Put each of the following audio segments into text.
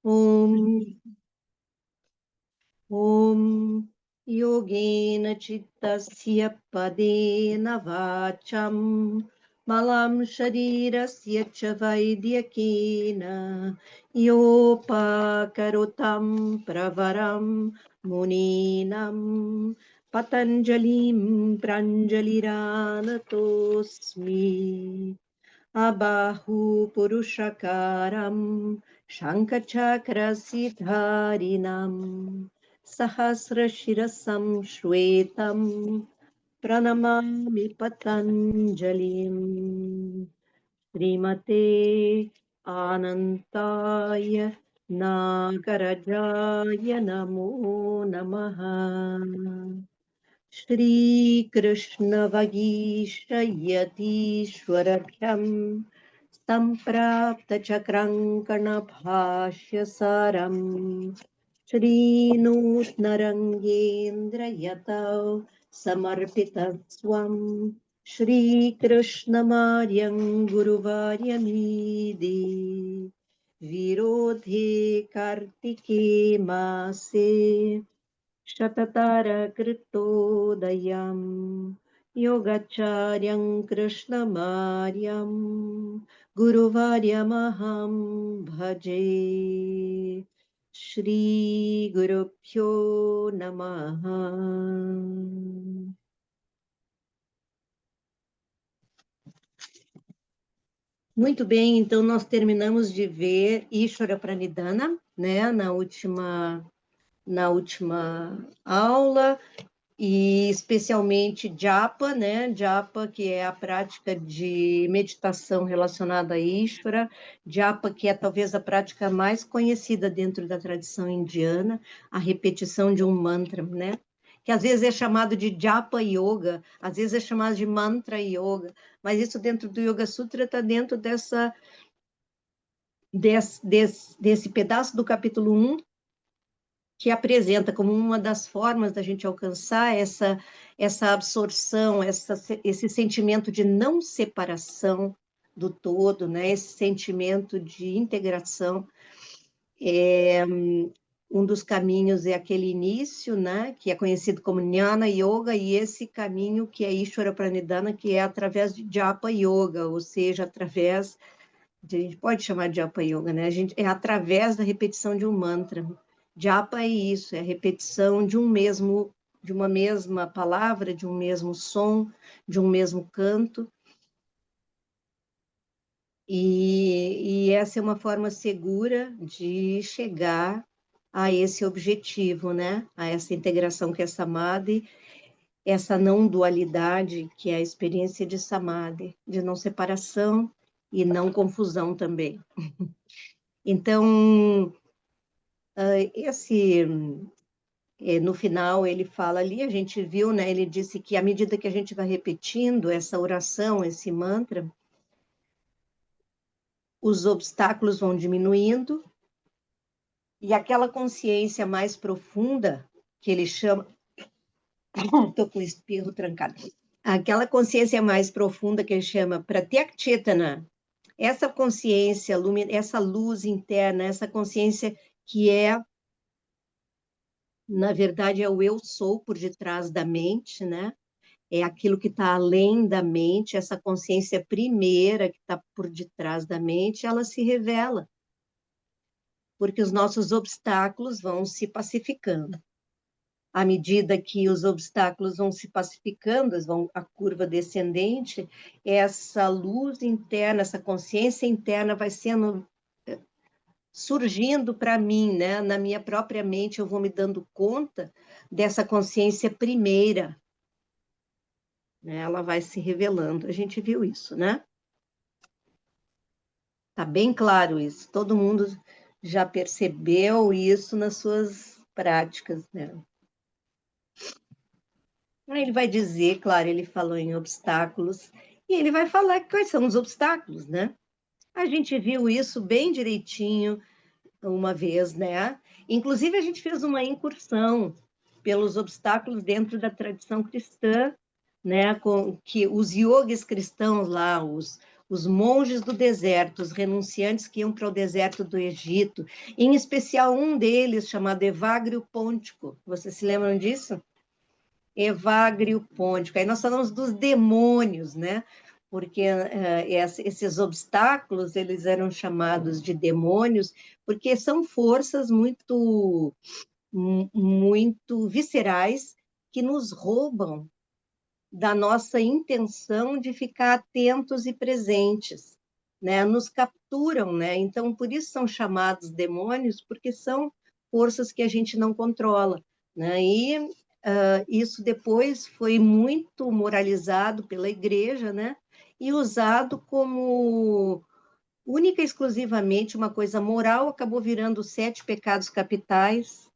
Om Yogena Chittasya Padena Vacham Malam Sharirasya Cha Vaidyakena Yopakarotam Pravaram Muninam Patanjalim Pranjaliranatosmi Abahu Purushakaram Shankachakrasidharinam Sahasrashirasam Shwetam Pranamami Patanjalim Srimate Anantaya Nagarajaya Namo Namaha Shri Krishna Vagishayatishwarabhyam Samprapta Chakrankana Bhashya Saram Shri Nutnarangendra Yatav Samarpita Swam Shri Krishna Maryam Guruvaryamide Virodhe Kartike Mase Shatatarakritodayam Yogacharyam Krishnamaryam Guruvaryamaham Bhaje Shri Gurubhyo Namaha. Muito bem, então nós terminamos de ver Ishvara Pranidhana, né, na última aula, e especialmente Japa, né? Japa, que é a prática de meditação relacionada a Ishvara, Japa, que é talvez a prática mais conhecida dentro da tradição indiana, a repetição de um mantra, né? Que às vezes é chamado de Japa Yoga, às vezes é chamado de Mantra Yoga, mas isso dentro do Yoga Sutra está dentro desse pedaço do capítulo 1, que apresenta como uma das formas da gente alcançar essa absorção, esse sentimento de não separação do todo, né? Esse sentimento de integração. Um dos caminhos é aquele início, né? Que é conhecido como Jnana Yoga, e esse caminho que é Ishvara Pranidhana, que é através de Japa Yoga, ou seja, através, a gente pode chamar de Japa Yoga, né? É através da repetição de um mantra. Japa é isso, é a repetição de uma mesma palavra, de um mesmo som, de um mesmo canto. E essa é uma forma segura de chegar a esse objetivo, né? A essa integração que é Samadhi, essa não dualidade que é a experiência de Samadhi, de não separação e não confusão também. Então, no final ele fala ali, a gente viu, né? Ele disse que à medida que a gente vai repetindo essa oração, esse mantra, os obstáculos vão diminuindo e aquela consciência mais profunda que ele chama, estou com o espirro trancado, aquela consciência mais profunda que ele chama Pratyak Chetana, essa consciência, essa luz interna, essa consciência que é, na verdade, é o eu sou por detrás da mente, né? É aquilo que está além da mente, essa consciência primeira que está por detrás da mente, ela se revela, porque os nossos obstáculos vão se pacificando. À medida que os obstáculos vão se pacificando, a curva descendente, essa luz interna, essa consciência interna vai sendo surgindo para mim, né? Na minha própria mente, eu vou me dando conta dessa consciência primeira, né? Ela vai se revelando. A gente viu isso, né? Tá bem claro isso. Todo mundo já percebeu isso nas suas práticas, né? Aí ele vai dizer, claro, ele falou em obstáculos, e ele vai falar quais são os obstáculos, né? A gente viu isso bem direitinho uma vez, né? Inclusive, a gente fez uma incursão pelos obstáculos dentro da tradição cristã, né? Com que os yogis cristãos lá, os os monges do deserto, os renunciantes que iam para o deserto do Egito, em especial um deles chamado Evagrio Pôntico. Vocês se lembram disso? Evagrio Pôntico. Aí nós falamos dos demônios, né? Porque esses obstáculos, eles eram chamados de demônios, porque são forças muito viscerais que nos roubam da nossa intenção de ficar atentos e presentes, né? Nos capturam, né? Então, por isso são chamados demônios, porque são forças que a gente não controla, né? E isso depois foi muito moralizado pela igreja, né? E usado como única e exclusivamente uma coisa moral, acabou virando os 7 pecados capitais,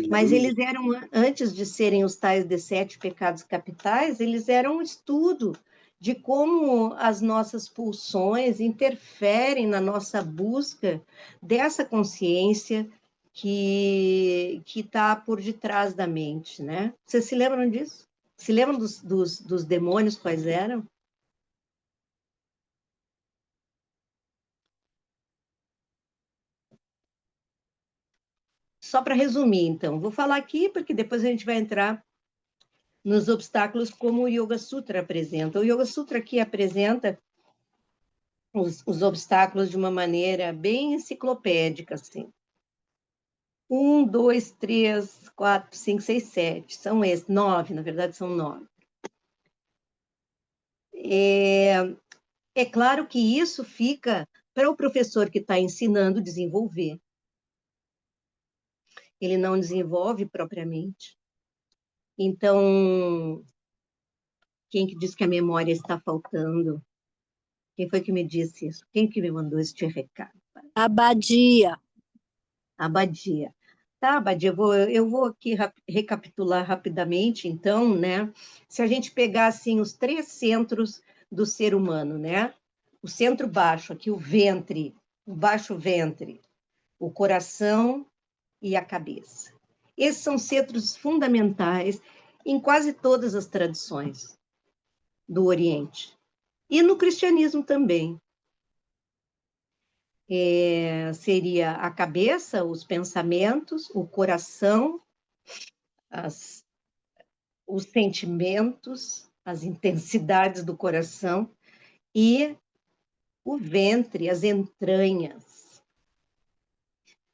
mas eles eram, antes de serem os tais de 7 pecados capitais, eles eram um estudo de como as nossas pulsões interferem na nossa busca dessa consciência que está por detrás da mente, né? Vocês se lembram disso? Se lembram dos demônios quais eram? Só para resumir, então, vou falar aqui porque depois a gente vai entrar nos obstáculos como o Yoga Sutra apresenta. O Yoga Sutra aqui apresenta os obstáculos de uma maneira bem enciclopédica, assim. 1, 2, 3, 4, 5, 6, 7. São esses, 9, na verdade são 9. É claro que isso fica para o professor que está ensinando desenvolver. Ele não desenvolve propriamente. Então, quem que diz que a memória está faltando? Quem foi que me disse isso? Quem que me mandou este recado? Abadia. Abadia. Tá, Abadia, eu vou aqui recapitular rapidamente, então, né? Se a gente pegar, assim, os 3 centros do ser humano, né? O centro baixo, aqui o ventre, o baixo ventre, o coração e a cabeça. Esses são centros fundamentais em quase todas as tradições do Oriente. E no cristianismo também. Seria a cabeça, os pensamentos, o coração, as, os sentimentos, as intensidades do coração e o ventre, as entranhas.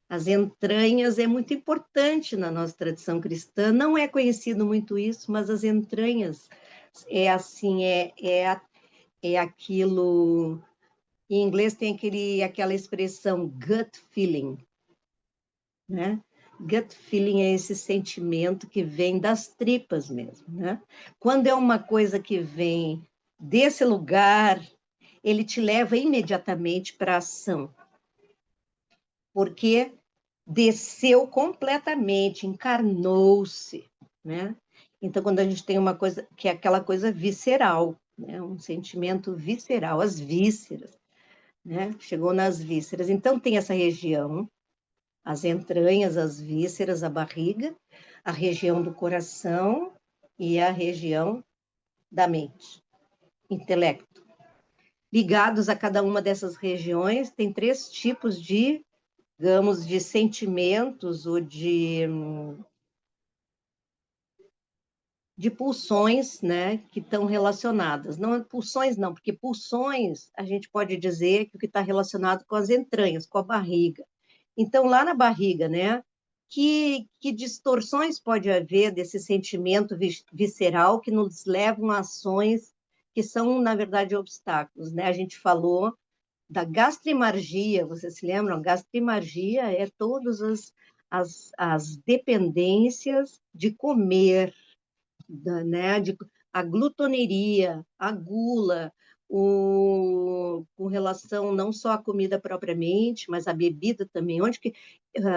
As entranhas é muito importante na nossa tradição cristã, não é conhecido muito isso, mas as entranhas é assim, é aquilo. Em inglês tem aquela expressão gut feeling, né? Gut feeling é esse sentimento que vem das tripas mesmo, né? Quando é uma coisa que vem desse lugar, ele te leva imediatamente para a ação, porque desceu completamente, encarnou-se, né? Então, quando a gente tem uma coisa que é aquela coisa visceral, né? Um sentimento visceral, as vísceras, né? Chegou nas vísceras. Então, tem essa região, as entranhas, as vísceras, a barriga, a região do coração e a região da mente, intelecto. Ligados a cada uma dessas regiões, tem 3 tipos de, digamos, de sentimentos ou de pulsões, né, que estão relacionadas. Não pulsões não, porque pulsões a gente pode dizer que o que está relacionado com as entranhas, com a barriga. Então, lá na barriga, né, que distorções pode haver desse sentimento visceral que nos levam a ações que são, na verdade, obstáculos, né? A gente falou da gastrimargia, vocês se lembram? A gastrimargia é todas as dependências de comer, né, a glutoneria, a gula, com relação não só à comida propriamente, mas à bebida também, onde que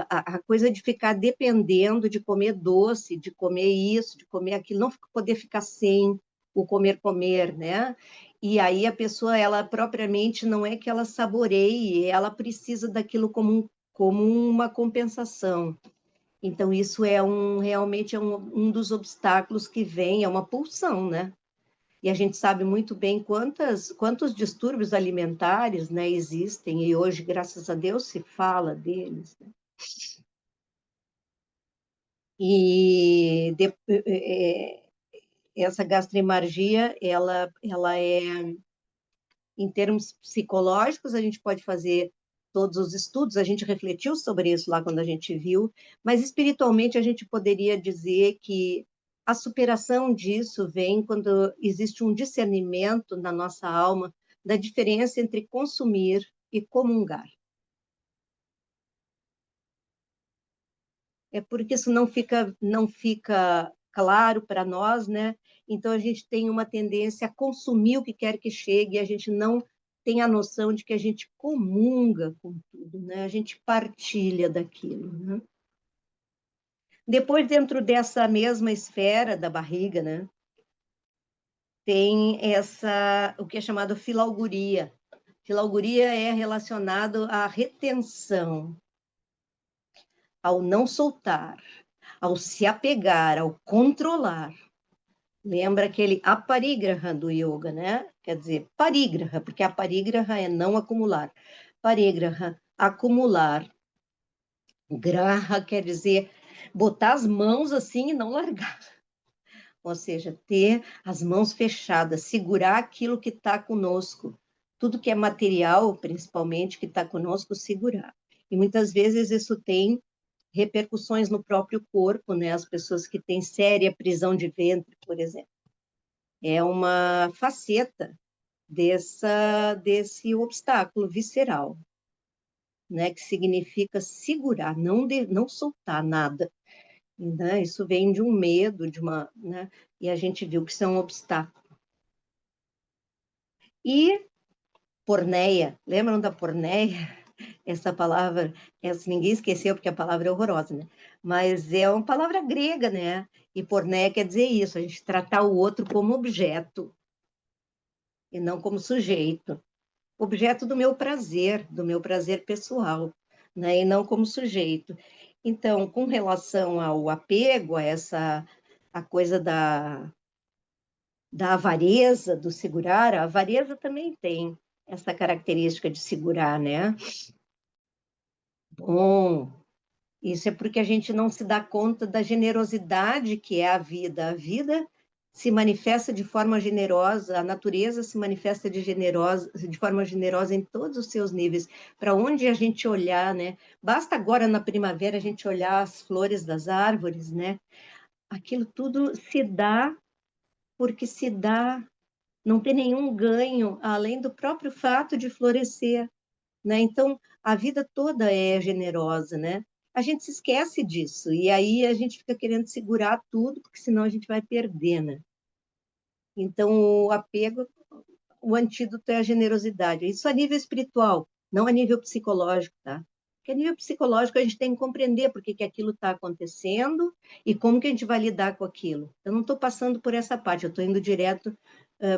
a coisa de ficar dependendo de comer doce, de comer isso, de comer aquilo, não poder ficar sem o comer, né? E aí a pessoa, ela propriamente não é que ela saboreie, ela precisa daquilo como uma compensação. Então, isso realmente é um dos obstáculos que vem, é uma pulsão, né? E a gente sabe muito bem quantos distúrbios alimentares, né, existem, e hoje, graças a Deus, se fala deles, né? E essa gastroenteralgia, ela é, em termos psicológicos, a gente pode fazer todos os estudos, a gente refletiu sobre isso lá quando a gente viu, mas espiritualmente a gente poderia dizer que a superação disso vem quando existe um discernimento na nossa alma da diferença entre consumir e comungar. É porque isso não fica claro para nós, né? Então a gente tem uma tendência a consumir o que quer que chegue, e a gente não tem a noção de que a gente comunga com tudo, né? A gente partilha daquilo, né? Depois, dentro dessa mesma esfera da barriga, né, tem o que é chamado filalguria. Filalguria é relacionado à retenção, ao não soltar, ao se apegar, ao controlar. Lembra aquele aparigraha do yoga, né? Quer dizer, parigraha, porque aparigraha é não acumular. Parigraha, acumular. Graha quer dizer botar as mãos assim e não largar. Ou seja, ter as mãos fechadas, segurar aquilo que está conosco. Tudo que é material, principalmente, que está conosco, segurar. E muitas vezes isso tem repercussões no próprio corpo, né? As pessoas que têm séria prisão de ventre, por exemplo. É uma faceta desse obstáculo visceral, né? Que significa segurar, não soltar nada. Né? Isso vem de um medo, né? E a gente viu que isso é um obstáculo. E porneia, lembram da porneia? Essa palavra, ninguém esqueceu porque a palavra é horrorosa, né? Mas é uma palavra grega, né? E porneia quer dizer isso, a gente tratar o outro como objeto e não como sujeito. Objeto do meu prazer pessoal, né? E não como sujeito. Então, com relação ao apego, a coisa da avareza, do segurar, a avareza também tem essa característica de segurar, né? Bom, isso é porque a gente não se dá conta da generosidade que é a vida. A vida se manifesta de forma generosa, a natureza se manifesta de forma generosa em todos os seus níveis. Para onde a gente olhar, né? Basta agora na primavera a gente olhar as flores das árvores, né? Aquilo tudo se dá porque se dá, não tem nenhum ganho além do próprio fato de florescer, né? Então, a vida toda é generosa, né? A gente se esquece disso, e aí a gente fica querendo segurar tudo, porque senão a gente vai perder, né? Então, o apego, o antídoto é a generosidade. Isso a nível espiritual, não a nível psicológico, tá? Porque a nível psicológico a gente tem que compreender por que aquilo está acontecendo e como que a gente vai lidar com aquilo. Eu não estou passando por essa parte, eu estou indo direto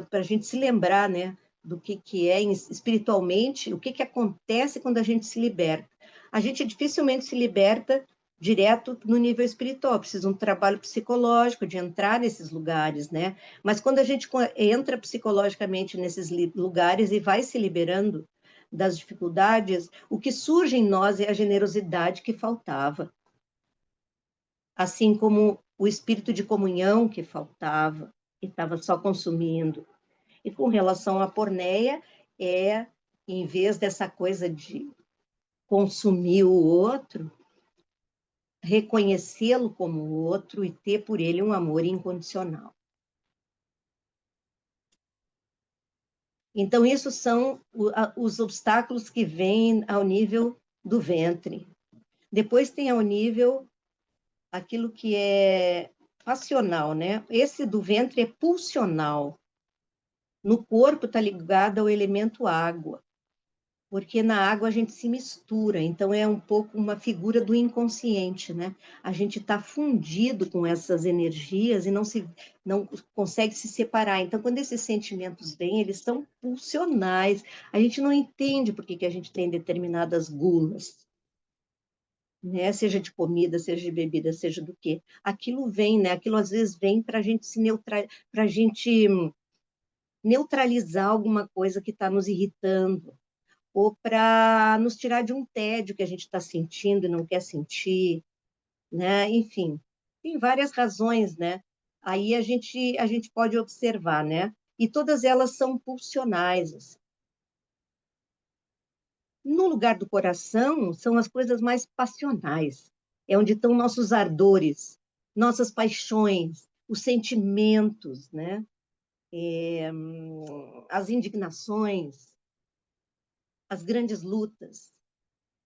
para a gente se lembrar, né, do que é espiritualmente, o que acontece quando a gente se liberta. A gente dificilmente se liberta direto no nível espiritual, precisa de um trabalho psicológico, de entrar nesses lugares, né? Mas quando a gente entra psicologicamente nesses lugares e vai se liberando das dificuldades, o que surge em nós é a generosidade que faltava, assim como o espírito de comunhão que faltava, e estava só consumindo. E com relação à porneia, em vez dessa coisa de consumir o outro, reconhecê-lo como outro e ter por ele um amor incondicional. Então, isso são os obstáculos que vêm ao nível do ventre. Depois tem ao nível aquilo que é passional, né? Esse do ventre é pulsional. No corpo está ligado ao elemento água, porque na água a gente se mistura, então é um pouco uma figura do inconsciente, né? A gente está fundido com essas energias e não consegue se separar. Então, quando esses sentimentos vêm, eles são pulsionais. A gente não entende por que a gente tem determinadas gulas, né? Seja de comida, seja de bebida, seja do quê. Aquilo vem, né? Aquilo às vezes vem para a gente se neutralizar, para a gente neutralizar alguma coisa que está nos irritando, ou para nos tirar de um tédio que a gente está sentindo e não quer sentir, né? Enfim, tem várias razões, né? Aí a gente pode observar, né? E todas elas são pulsionais, assim. No lugar do coração, são as coisas mais passionais. É onde estão nossos ardores, nossas paixões, os sentimentos, né? As indignações, as grandes lutas.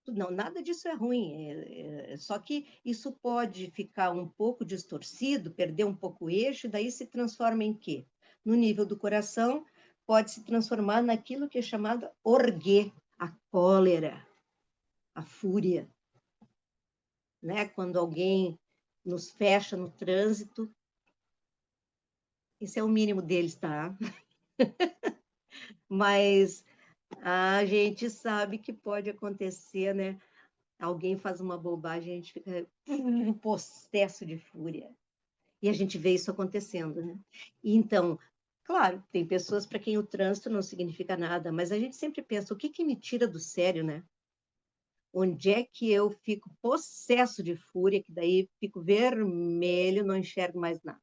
Não, nada disso é ruim. Só que isso pode ficar um pouco distorcido, perder um pouco o eixo, e daí se transforma em quê? No nível do coração, pode se transformar naquilo que é chamado orguê, a cólera, a fúria, né? Quando alguém nos fecha no trânsito, isso é o mínimo deles, tá? Mas a gente sabe que pode acontecer, né? Alguém faz uma bobagem, a gente fica possesso de fúria. E a gente vê isso acontecendo, né? E então, claro, tem pessoas para quem o trânsito não significa nada, mas a gente sempre pensa, o que que me tira do sério, né? Onde é que eu fico possesso de fúria, que daí fico vermelho, não enxergo mais nada.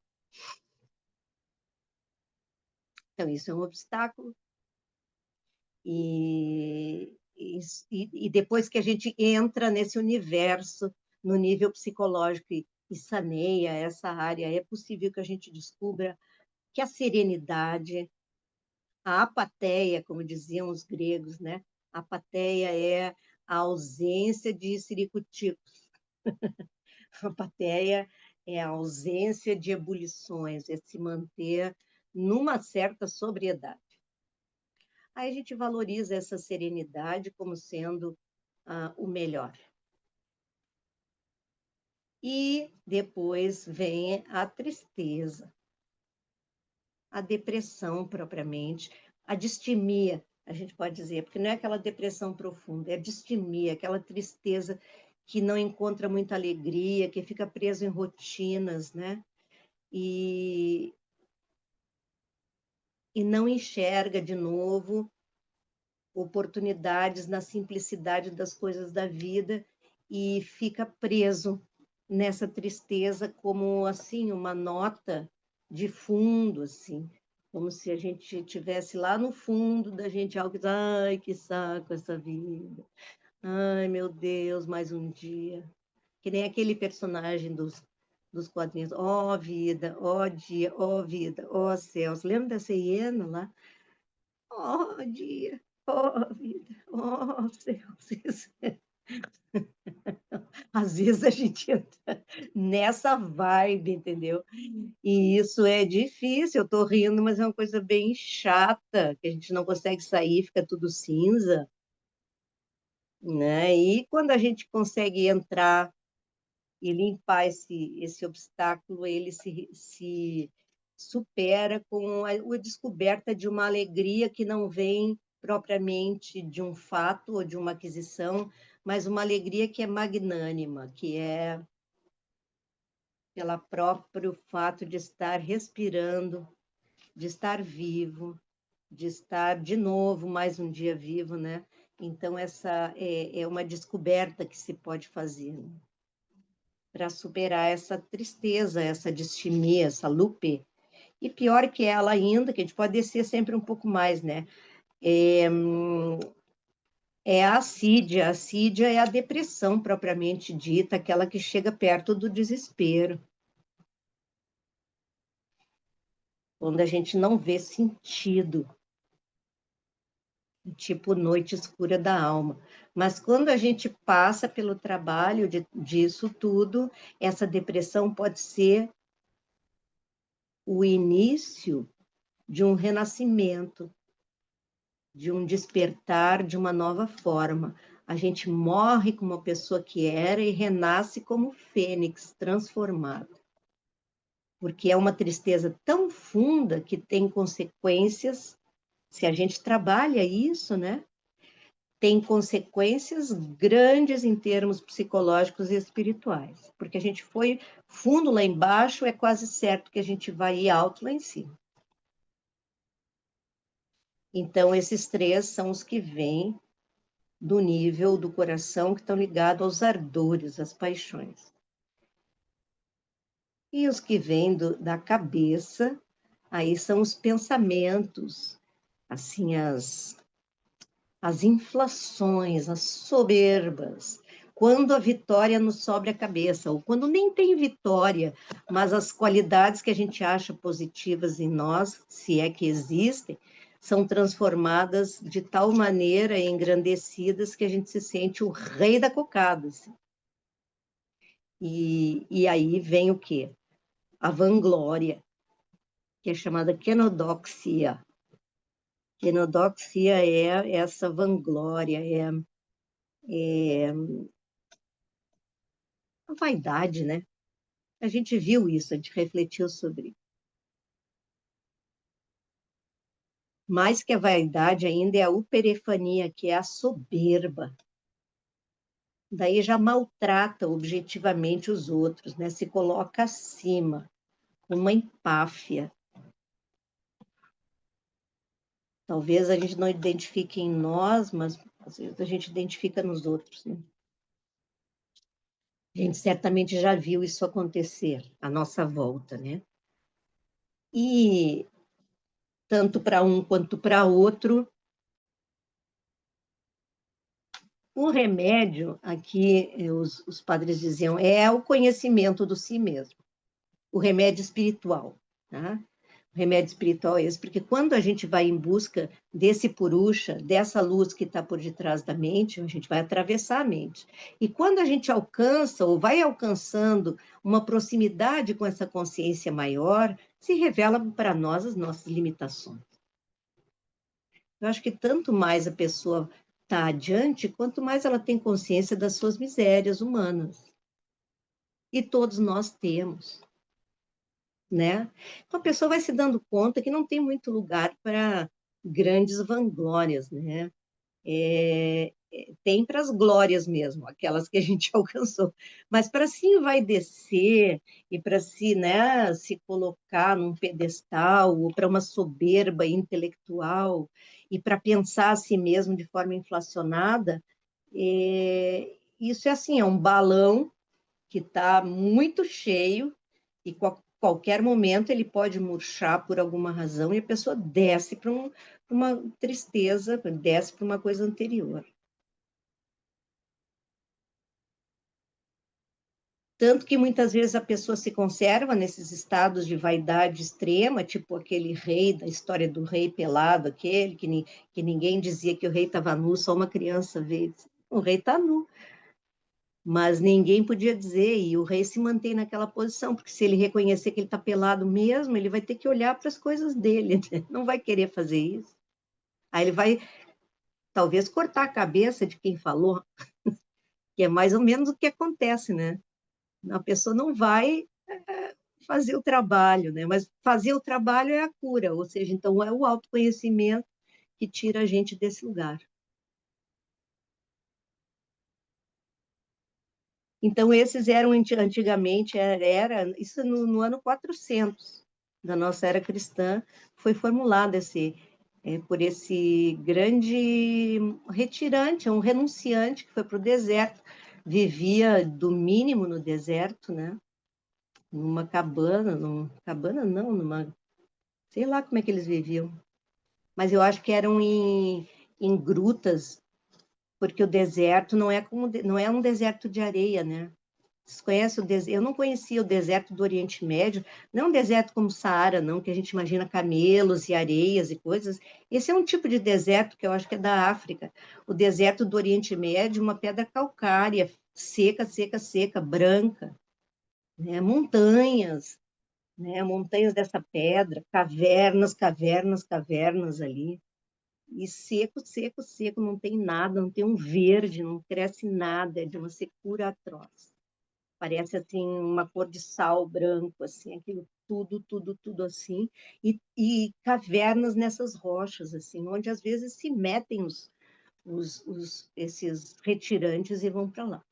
Então, isso é um obstáculo. E depois que a gente entra nesse universo, no nível psicológico, e saneia essa área, é possível que a gente descubra que a serenidade, a apatheia, como diziam os gregos, né? A apatheia é a ausência de siricuticos. A apatheia é a ausência de ebulições, é se manter numa certa sobriedade. Aí a gente valoriza essa serenidade como sendo o melhor. E depois vem a tristeza, a depressão propriamente, a distimia, a gente pode dizer, porque não é aquela depressão profunda, é a distimia, aquela tristeza que não encontra muita alegria, que fica preso em rotinas, né? E, e não enxerga de novo oportunidades na simplicidade das coisas da vida e fica preso nessa tristeza como assim uma nota de fundo, assim, como se a gente tivesse lá no fundo da gente algo que, ai, que saco essa vida. Ai, meu Deus, mais um dia. Que nem aquele personagem dos quadrinhos. Ó vida, ó dia, ó vida, ó céus. Lembra dessa hiena lá? Ó dia, ó vida, ó céus. Às vezes a gente entra nessa vibe, entendeu? E isso é difícil, eu estou rindo, mas é uma coisa bem chata, que a gente não consegue sair, fica tudo cinza, né? E quando a gente consegue entrar e limpar esse obstáculo, ele se supera com a descoberta de uma alegria que não vem propriamente de um fato ou de uma aquisição, mas uma alegria que é magnânima, que é pelo próprio fato de estar respirando, de estar vivo, de estar de novo mais um dia vivo, né? Então, essa é uma descoberta que se pode fazer, né? Para superar essa tristeza, essa distimia, essa lupe. E pior que ela ainda, que a gente pode descer sempre um pouco mais, né? É a assídia. A assídia é a depressão propriamente dita, aquela que chega perto do desespero. Quando a gente não vê sentido, tipo noite escura da alma. Mas quando a gente passa pelo trabalho disso tudo, essa depressão pode ser o início de um renascimento, de um despertar de uma nova forma. A gente morre como a pessoa que era e renasce como fênix, transformado. Porque é uma tristeza tão funda que tem consequências, se a gente trabalha isso, né? Tem consequências grandes em termos psicológicos e espirituais, porque a gente foi fundo lá embaixo, é quase certo que a gente vai ir alto lá em cima. Então, esses três são os que vêm do nível do coração, que estão ligados aos ardores, às paixões. E os que vêm da cabeça, aí são os pensamentos, assim, as inflações, as soberbas, quando a vitória nos sobre a cabeça, ou quando nem tem vitória, mas as qualidades que a gente acha positivas em nós, se é que existem, são transformadas de tal maneira e engrandecidas que a gente se sente o rei da cocada. Assim. E aí vem o quê? A vanglória, que é chamada quenodoxia. Quenodoxia é essa vanglória, é a vaidade, né? A gente viu isso, a gente refletiu sobre. Mais que a vaidade ainda é a uperefania, que é a soberba. Daí já maltrata objetivamente os outros, né? Se coloca acima, uma empáfia. Talvez a gente não identifique em nós, mas às vezes a gente identifica nos outros, né? A gente certamente já viu isso acontecer à nossa volta, né? E tanto para um quanto para outro, o remédio, aqui os padres diziam, é o conhecimento do si mesmo, o remédio espiritual. Tá? O remédio espiritual é esse, porque quando a gente vai em busca desse purusha, dessa luz que está por detrás da mente, a gente vai atravessar a mente. E quando a gente alcança ou vai alcançando uma proximidade com essa consciência maior, se revela para nós as nossas limitações. Eu acho que tanto mais a pessoa está adiante, quanto mais ela tem consciência das suas misérias humanas. E todos nós temos, né? Então a pessoa vai se dando conta que não tem muito lugar para grandes vanglórias, né? Tem para as glórias mesmo, aquelas que a gente alcançou, mas para se vai descer e para se, né, se colocar num pedestal ou para uma soberba intelectual e para pensar a si mesmo de forma inflacionada, isso é assim, é um balão que está muito cheio e qualquer momento ele pode murchar por alguma razão e a pessoa desce para uma tristeza, desce para uma coisa anterior. Tanto que muitas vezes a pessoa se conserva nesses estados de vaidade extrema, tipo aquele rei da história do rei pelado, aquele que ninguém dizia que o rei estava nu, só uma criança vê. O rei está nu, mas ninguém podia dizer, e o rei se mantém naquela posição, porque se ele reconhecer que ele está pelado mesmo, ele vai ter que olhar para as coisas dele, né? Não vai querer fazer isso. Aí ele vai, talvez, cortar a cabeça de quem falou, que é mais ou menos o que acontece, né? A pessoa não vai fazer o trabalho, né? Mas fazer o trabalho é a cura, ou seja, então é o autoconhecimento que tira a gente desse lugar. Então, esses eram antigamente, isso no ano 400 da nossa era cristã, foi formulado por esse grande retirante, um renunciante que foi para o deserto, vivia do mínimo no deserto, né? Cabana não, sei lá como é que eles viviam, mas eu acho que eram em grutas, porque o deserto não é um deserto de areia, né? Vocês conhecem o deserto? Eu não conhecia o deserto do Oriente Médio, não é um deserto como o Saara, não, que a gente imagina camelos e areias e coisas. Esse é um tipo de deserto que eu acho que é da África. O deserto do Oriente Médio, uma pedra calcária, seca, seca, seca, branca, né? Montanhas, né? Montanhas dessa pedra, cavernas, cavernas, cavernas ali. E seco, seco, seco, não tem nada, não tem um verde, não cresce nada, é de uma secura atroz. Parece assim uma cor de sal branco, assim, aquilo tudo, tudo, tudo assim, e cavernas nessas rochas, assim, onde às vezes se metem esses retirantes e vão para lá.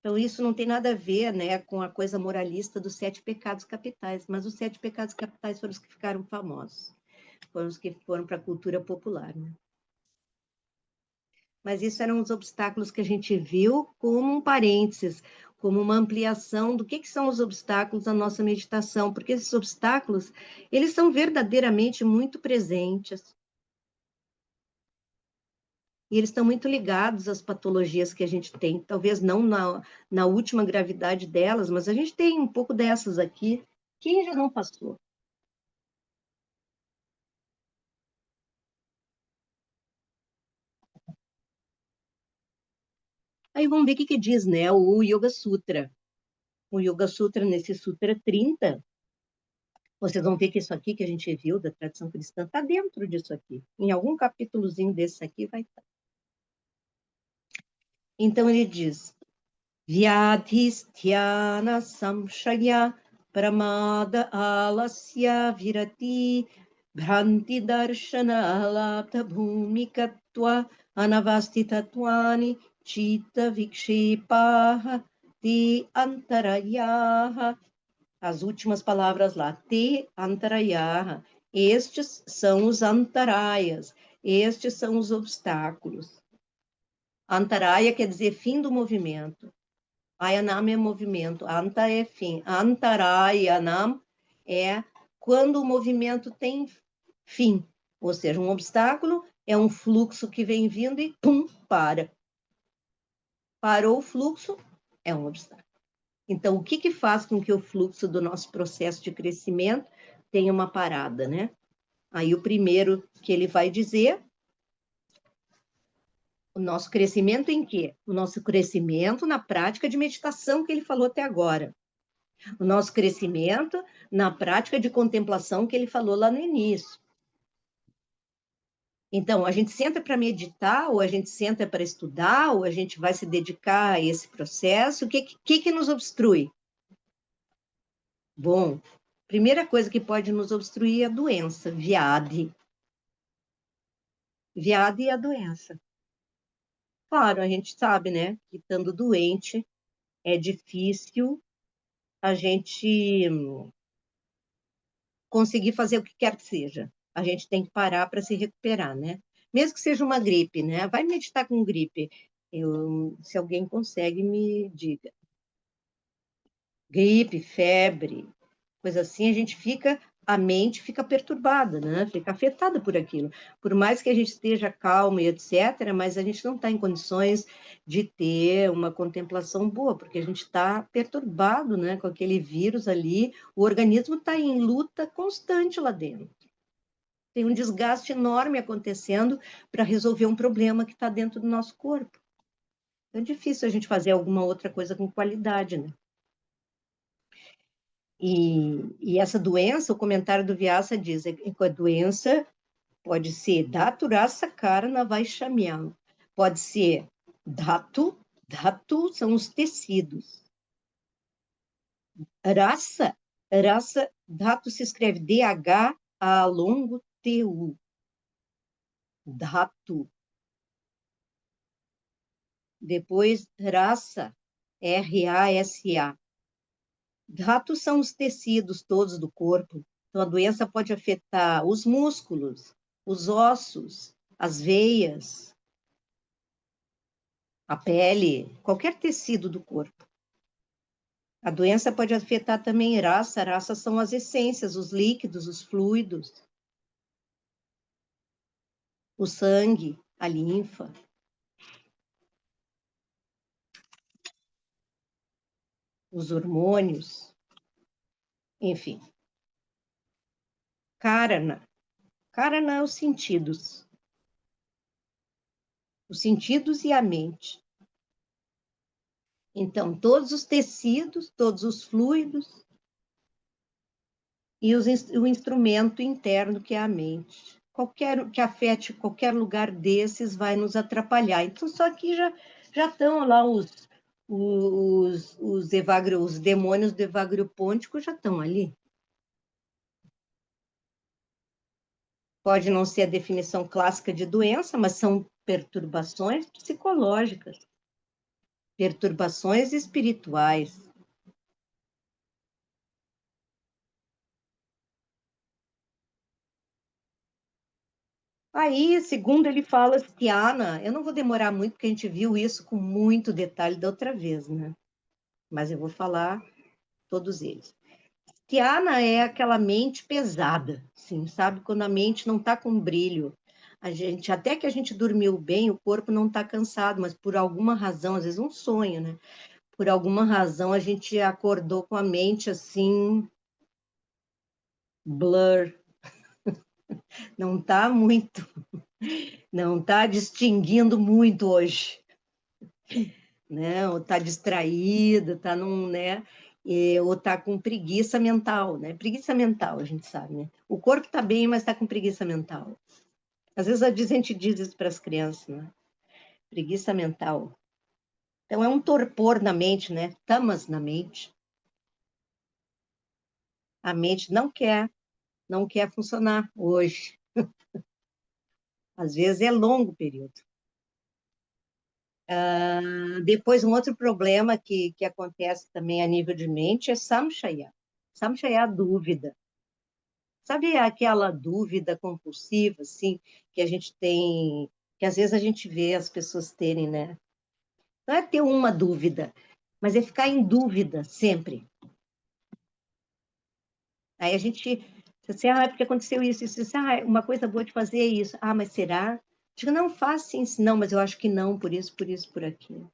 Então, isso não tem nada a ver, né, com a coisa moralista dos 7 pecados capitais, mas os 7 pecados capitais foram os que ficaram famosos, foram os que foram para a cultura popular, né? Mas isso eram os obstáculos que a gente viu como um parênteses, como uma ampliação do que são os obstáculos da nossa meditação, porque esses obstáculos, eles são verdadeiramente muito presentes, e eles estão muito ligados às patologias que a gente tem, talvez não na última gravidade delas, mas a gente tem um pouco dessas aqui. Quem já não passou? Aí vamos ver o que diz, né, o Yoga Sutra. O Yoga Sutra, nesse Sutra 30, vocês vão ver que isso aqui que a gente viu da tradição cristã está dentro disso aqui. Em algum capítulozinho desse aqui vai estar. Então ele diz: Vyadhisthyana samshaya pramada alasya virati bhranti darshana alapta bhumikatva anavastitattvani chitta vikshepaha ti antarayaha. As últimas palavras lá, te antarayaha. Estes são os antarayas, estes são os obstáculos. Antaraya quer dizer fim do movimento. Ayanam é movimento, anta é fim. Antarayanam é quando o movimento tem fim. Ou seja, um obstáculo é um fluxo que vem vindo e pum, para. Parou o fluxo, é um obstáculo. Então, o que faz com que o fluxo do nosso processo de crescimento tenha uma parada, né? Aí o primeiro que ele vai dizer, o nosso crescimento em quê? O nosso crescimento na prática de meditação que ele falou até agora. O nosso crescimento na prática de contemplação que ele falou lá no início. Então, a gente senta para meditar, ou a gente senta para estudar, ou a gente vai se dedicar a esse processo. O que nos obstrui? Bom, primeira coisa que pode nos obstruir é a doença, viade. Viade é a doença. Claro, a gente sabe, né, que estando doente é difícil a gente conseguir fazer o que quer que seja. A gente tem que parar para se recuperar, né? Mesmo que seja uma gripe, né? Vai meditar com gripe. Se alguém consegue, me diga. Gripe, febre, coisa assim, a mente fica perturbada, né? Fica afetada por aquilo. Por mais que a gente esteja calmo e etc., mas a gente não está em condições de ter uma contemplação boa, porque a gente está perturbado, né? Com aquele vírus ali, o organismo está em luta constante lá dentro. Tem um desgaste enorme acontecendo para resolver um problema que está dentro do nosso corpo. É difícil a gente fazer alguma outra coisa com qualidade, né? E essa doença, o comentário do Vyasa diz, que a doença pode ser Dhatu Rasa Karana Vaishamyam, pode ser Dhatu são os tecidos. Rasa, Dhatu se escreve D-H-A longo T-U. Dhatu. Depois Rasa, R-A-S-A. Ratos são os tecidos todos do corpo. Então, a doença pode afetar os músculos, os ossos, as veias, a pele, qualquer tecido do corpo. A doença pode afetar também raça. Raça são as essências, os líquidos, os fluidos, o sangue, a linfa. Os hormônios, enfim. Karana. Karana é os sentidos e a mente. Então, todos os tecidos, todos os fluidos e o instrumento interno que é a mente. Qualquer que afete qualquer lugar desses vai nos atrapalhar. Então, só que já estão lá os demônios do Evagrio Pôntico já estão ali. Pode não ser a definição clássica de doença, mas são perturbações psicológicas. perturbações espirituais. Aí, segundo ele fala, Tiana, eu não vou demorar muito, porque a gente viu isso com muito detalhe da outra vez, né? Mas eu vou falar todos eles. Tiana é aquela mente pesada, sim, sabe? Quando a mente não está com brilho. A gente, até que a gente dormiu bem, o corpo não está cansado, mas por alguma razão, às vezes um sonho, né? Por alguma razão a gente acordou com a mente assim, blur, não está muito, não está distinguindo muito hoje, né? Ou está distraído, está num, né? Ou está com preguiça mental, né? Preguiça mental, a gente sabe, né? O corpo está bem, mas está com preguiça mental. Às vezes a gente diz isso para as crianças, né? Preguiça mental. Então é um torpor na mente, né? Tamas na mente. A mente não quer funcionar hoje. Às vezes é longo período. Depois, um outro problema que acontece também a nível de mente é samshaya. Samshaya é a dúvida. Sabe aquela dúvida compulsiva, assim, que a gente tem, que às vezes a gente vê as pessoas terem, né? Não é ter uma dúvida, mas é ficar em dúvida sempre. Aí a gente, assim, é porque aconteceu isso, uma coisa boa de fazer é isso. Ah, mas será? Digo, não, faz sim, não, mas eu acho que não, por isso, por aquilo.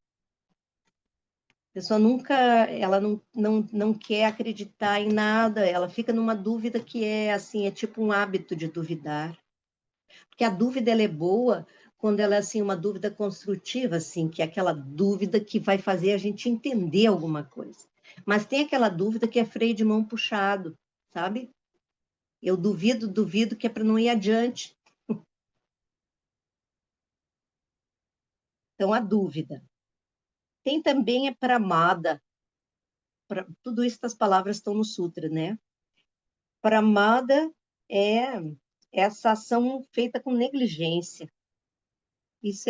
A pessoa nunca, ela não quer acreditar em nada, ela fica numa dúvida que é assim, é tipo um hábito de duvidar. Porque a dúvida ela é boa quando ela é assim uma dúvida construtiva, assim, que é aquela dúvida que vai fazer a gente entender alguma coisa. Mas tem aquela dúvida que é freio de mão puxado, sabe? Eu duvido que é para não ir adiante. Então a dúvida. Tem também a pramada. Tudo isso as palavras estão no sutra, né? Pramada é essa ação feita com negligência. Isso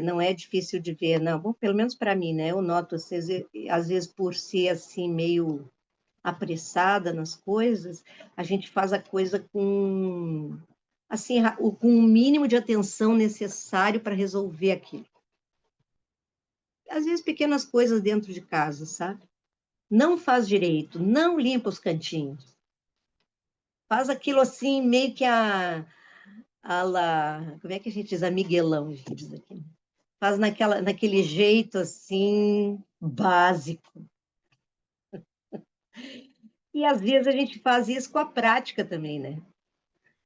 não é difícil de ver, não. Bom, pelo menos para mim, né? Eu noto, às vezes, por ser assim, meio apressada nas coisas, a gente faz a coisa com, assim, com o mínimo de atenção necessário para resolver aquilo. Às vezes, pequenas coisas dentro de casa, sabe? Não faz direito, não limpa os cantinhos. Faz aquilo assim, meio que como é que a gente diz? A Miguelão, a gente diz aqui, né? Faz naquele jeito assim, básico. E às vezes a gente faz isso com a prática também, né?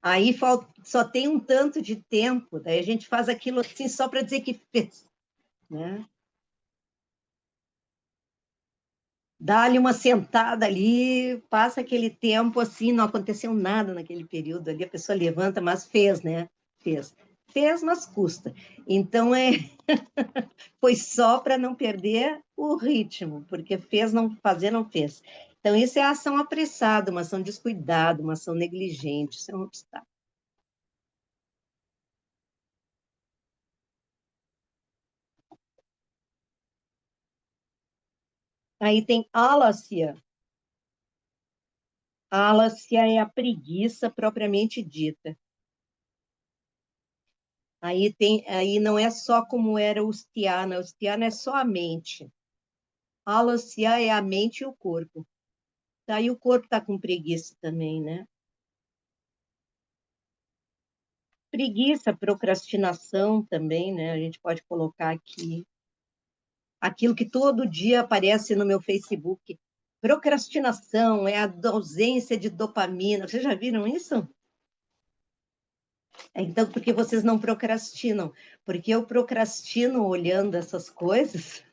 Aí só tem um tanto de tempo, daí a gente faz aquilo assim só para dizer que fez, né? Dá-lhe uma sentada ali, passa aquele tempo assim, não aconteceu nada naquele período ali, a pessoa levanta, mas fez, né? Fez. Fez, mas custa. Então, foi só para não perder o ritmo, porque fez, não fazer, não fez. Então, isso é a ação apressada, uma ação descuidada, uma ação negligente, isso é um obstáculo. Aí tem álassia. A álassia é a preguiça propriamente dita. Aí não é só como era o Stiana é só a mente. A álassia é a mente e o corpo. Daí o corpo está com preguiça também, né? Preguiça, procrastinação também, né? A gente pode colocar aqui aquilo que todo dia aparece no meu Facebook. Procrastinação é a ausência de dopamina. Vocês já viram isso? Então, porque vocês não procrastinam? Porque eu procrastino olhando essas coisas.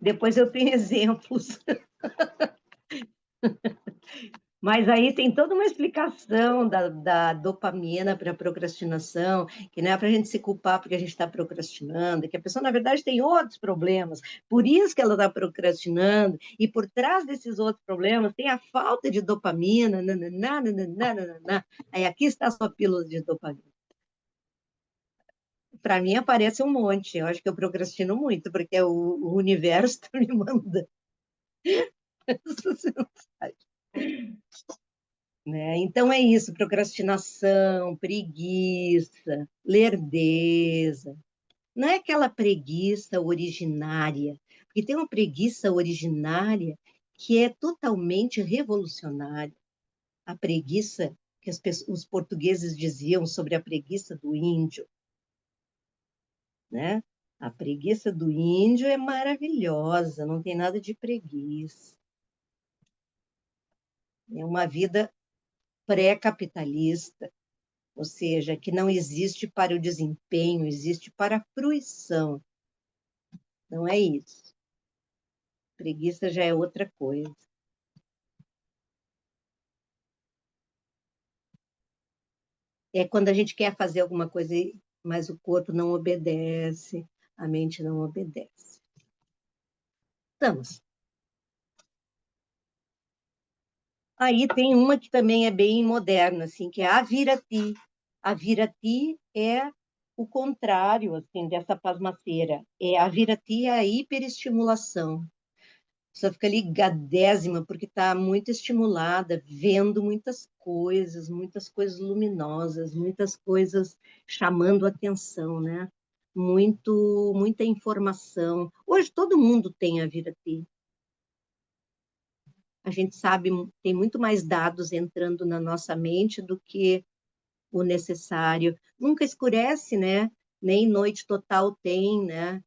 Depois eu tenho exemplos. Mas aí tem toda uma explicação da dopamina para a procrastinação, que não é para a gente se culpar porque a gente está procrastinando, que a pessoa, na verdade, tem outros problemas, por isso que ela está procrastinando, e por trás desses outros problemas tem a falta de dopamina, nananá, nananá, nananá. Aí aqui está a sua pílula de dopamina. Para mim aparece um monte. Eu acho que eu procrastino muito, porque o universo está me mandando essas mensagens, né? Então é isso, procrastinação, preguiça, lerdeza. Não é aquela preguiça originária, porque tem uma preguiça originária que é totalmente revolucionária. A preguiça que os portugueses diziam sobre a preguiça do índio, né? A preguiça do índio é maravilhosa, não tem nada de preguiça. É uma vida pré-capitalista, ou seja, que não existe para o desempenho, existe para a fruição. Não é isso. Preguiça já é outra coisa. É quando a gente quer fazer alguma coisa, mas o corpo não obedece, a mente não obedece. Estamos. Aí tem uma que também é bem moderna, assim, que é a Virati. A Virati é o contrário, assim, dessa pasmaceira. A Virati é a hiperestimulação. Você fica ligadésima porque está muito estimulada, vendo muitas coisas luminosas, muitas coisas chamando atenção, né? Muita informação. Hoje todo mundo tem a Virati. A gente sabe, tem muito mais dados entrando na nossa mente do que o necessário. Nunca escurece, né? Nem noite total tem, né?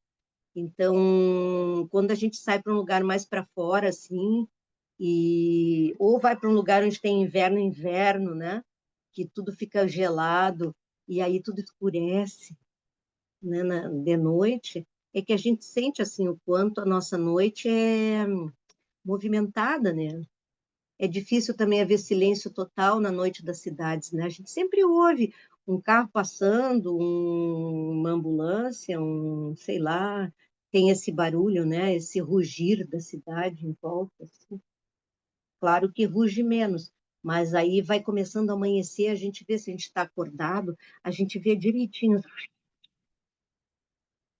Então, quando a gente sai para um lugar mais para fora, assim, ou vai para um lugar onde tem inverno, inverno, né? Que tudo fica gelado e aí tudo escurece, né? De noite, é que a gente sente assim o quanto a nossa noite é movimentada, né? É difícil também haver silêncio total na noite das cidades, né? A gente sempre ouve um carro passando, uma ambulância, sei lá, tem esse barulho, né? Esse rugir da cidade em volta, assim. Claro que ruge menos, mas aí vai começando a amanhecer, a gente vê se a gente está acordado, a gente vê direitinho,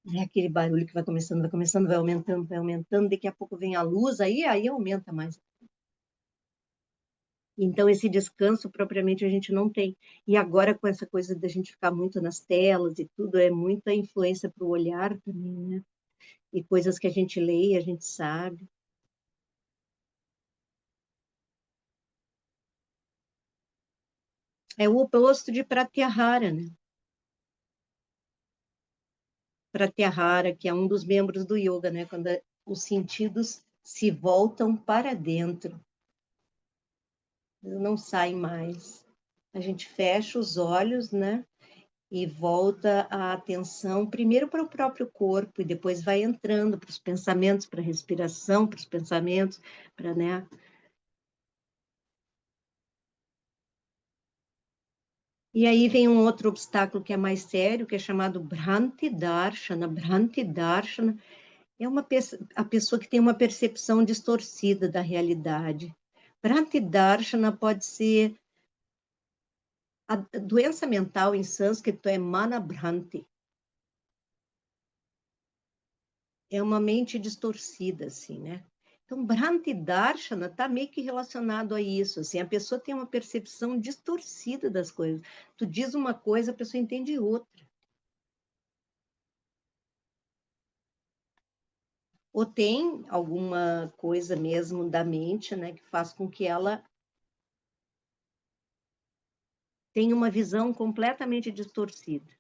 né? Aquele barulho que vai começando, vai aumentando, daqui a pouco vem a luz, aí aumenta mais. Então, esse descanso, propriamente, a gente não tem. E agora, com essa coisa da gente ficar muito nas telas e tudo, é muita influência para o olhar também, né? E coisas que a gente lê, a gente sabe. É o oposto de Pratyahara, né? Pratyahara, que é um dos membros do yoga, né? Quando os sentidos se voltam para dentro, não saem mais. A gente fecha os olhos, né? E volta a atenção primeiro para o próprio corpo e depois vai entrando para os pensamentos, para a respiração, para os pensamentos, para, né? E aí vem um outro obstáculo que é mais sério, que é chamado Bhranti Darshana. Bhranti Darshana é a pessoa que tem uma percepção distorcida da realidade. Bhranti Darshana pode ser a doença mental em sânscrito é Manabhranti. É uma mente distorcida, assim, né? Então, Bhranti Darshana está meio que relacionado a isso, assim, a pessoa tem uma percepção distorcida das coisas. Tu diz uma coisa, a pessoa entende outra. Ou tem alguma coisa mesmo da mente, né, que faz com que ela tenha uma visão completamente distorcida.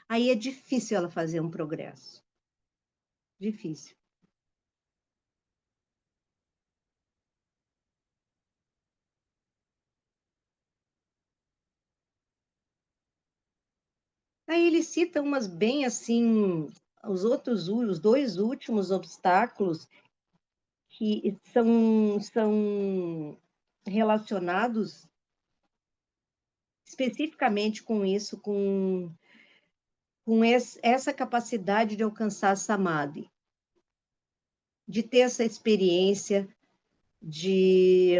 Aí é difícil ela fazer um progresso. Difícil. Aí ele cita umas bem assim, os dois últimos obstáculos que são relacionados especificamente com isso, com essa capacidade de alcançar samadhi, de ter essa experiência de,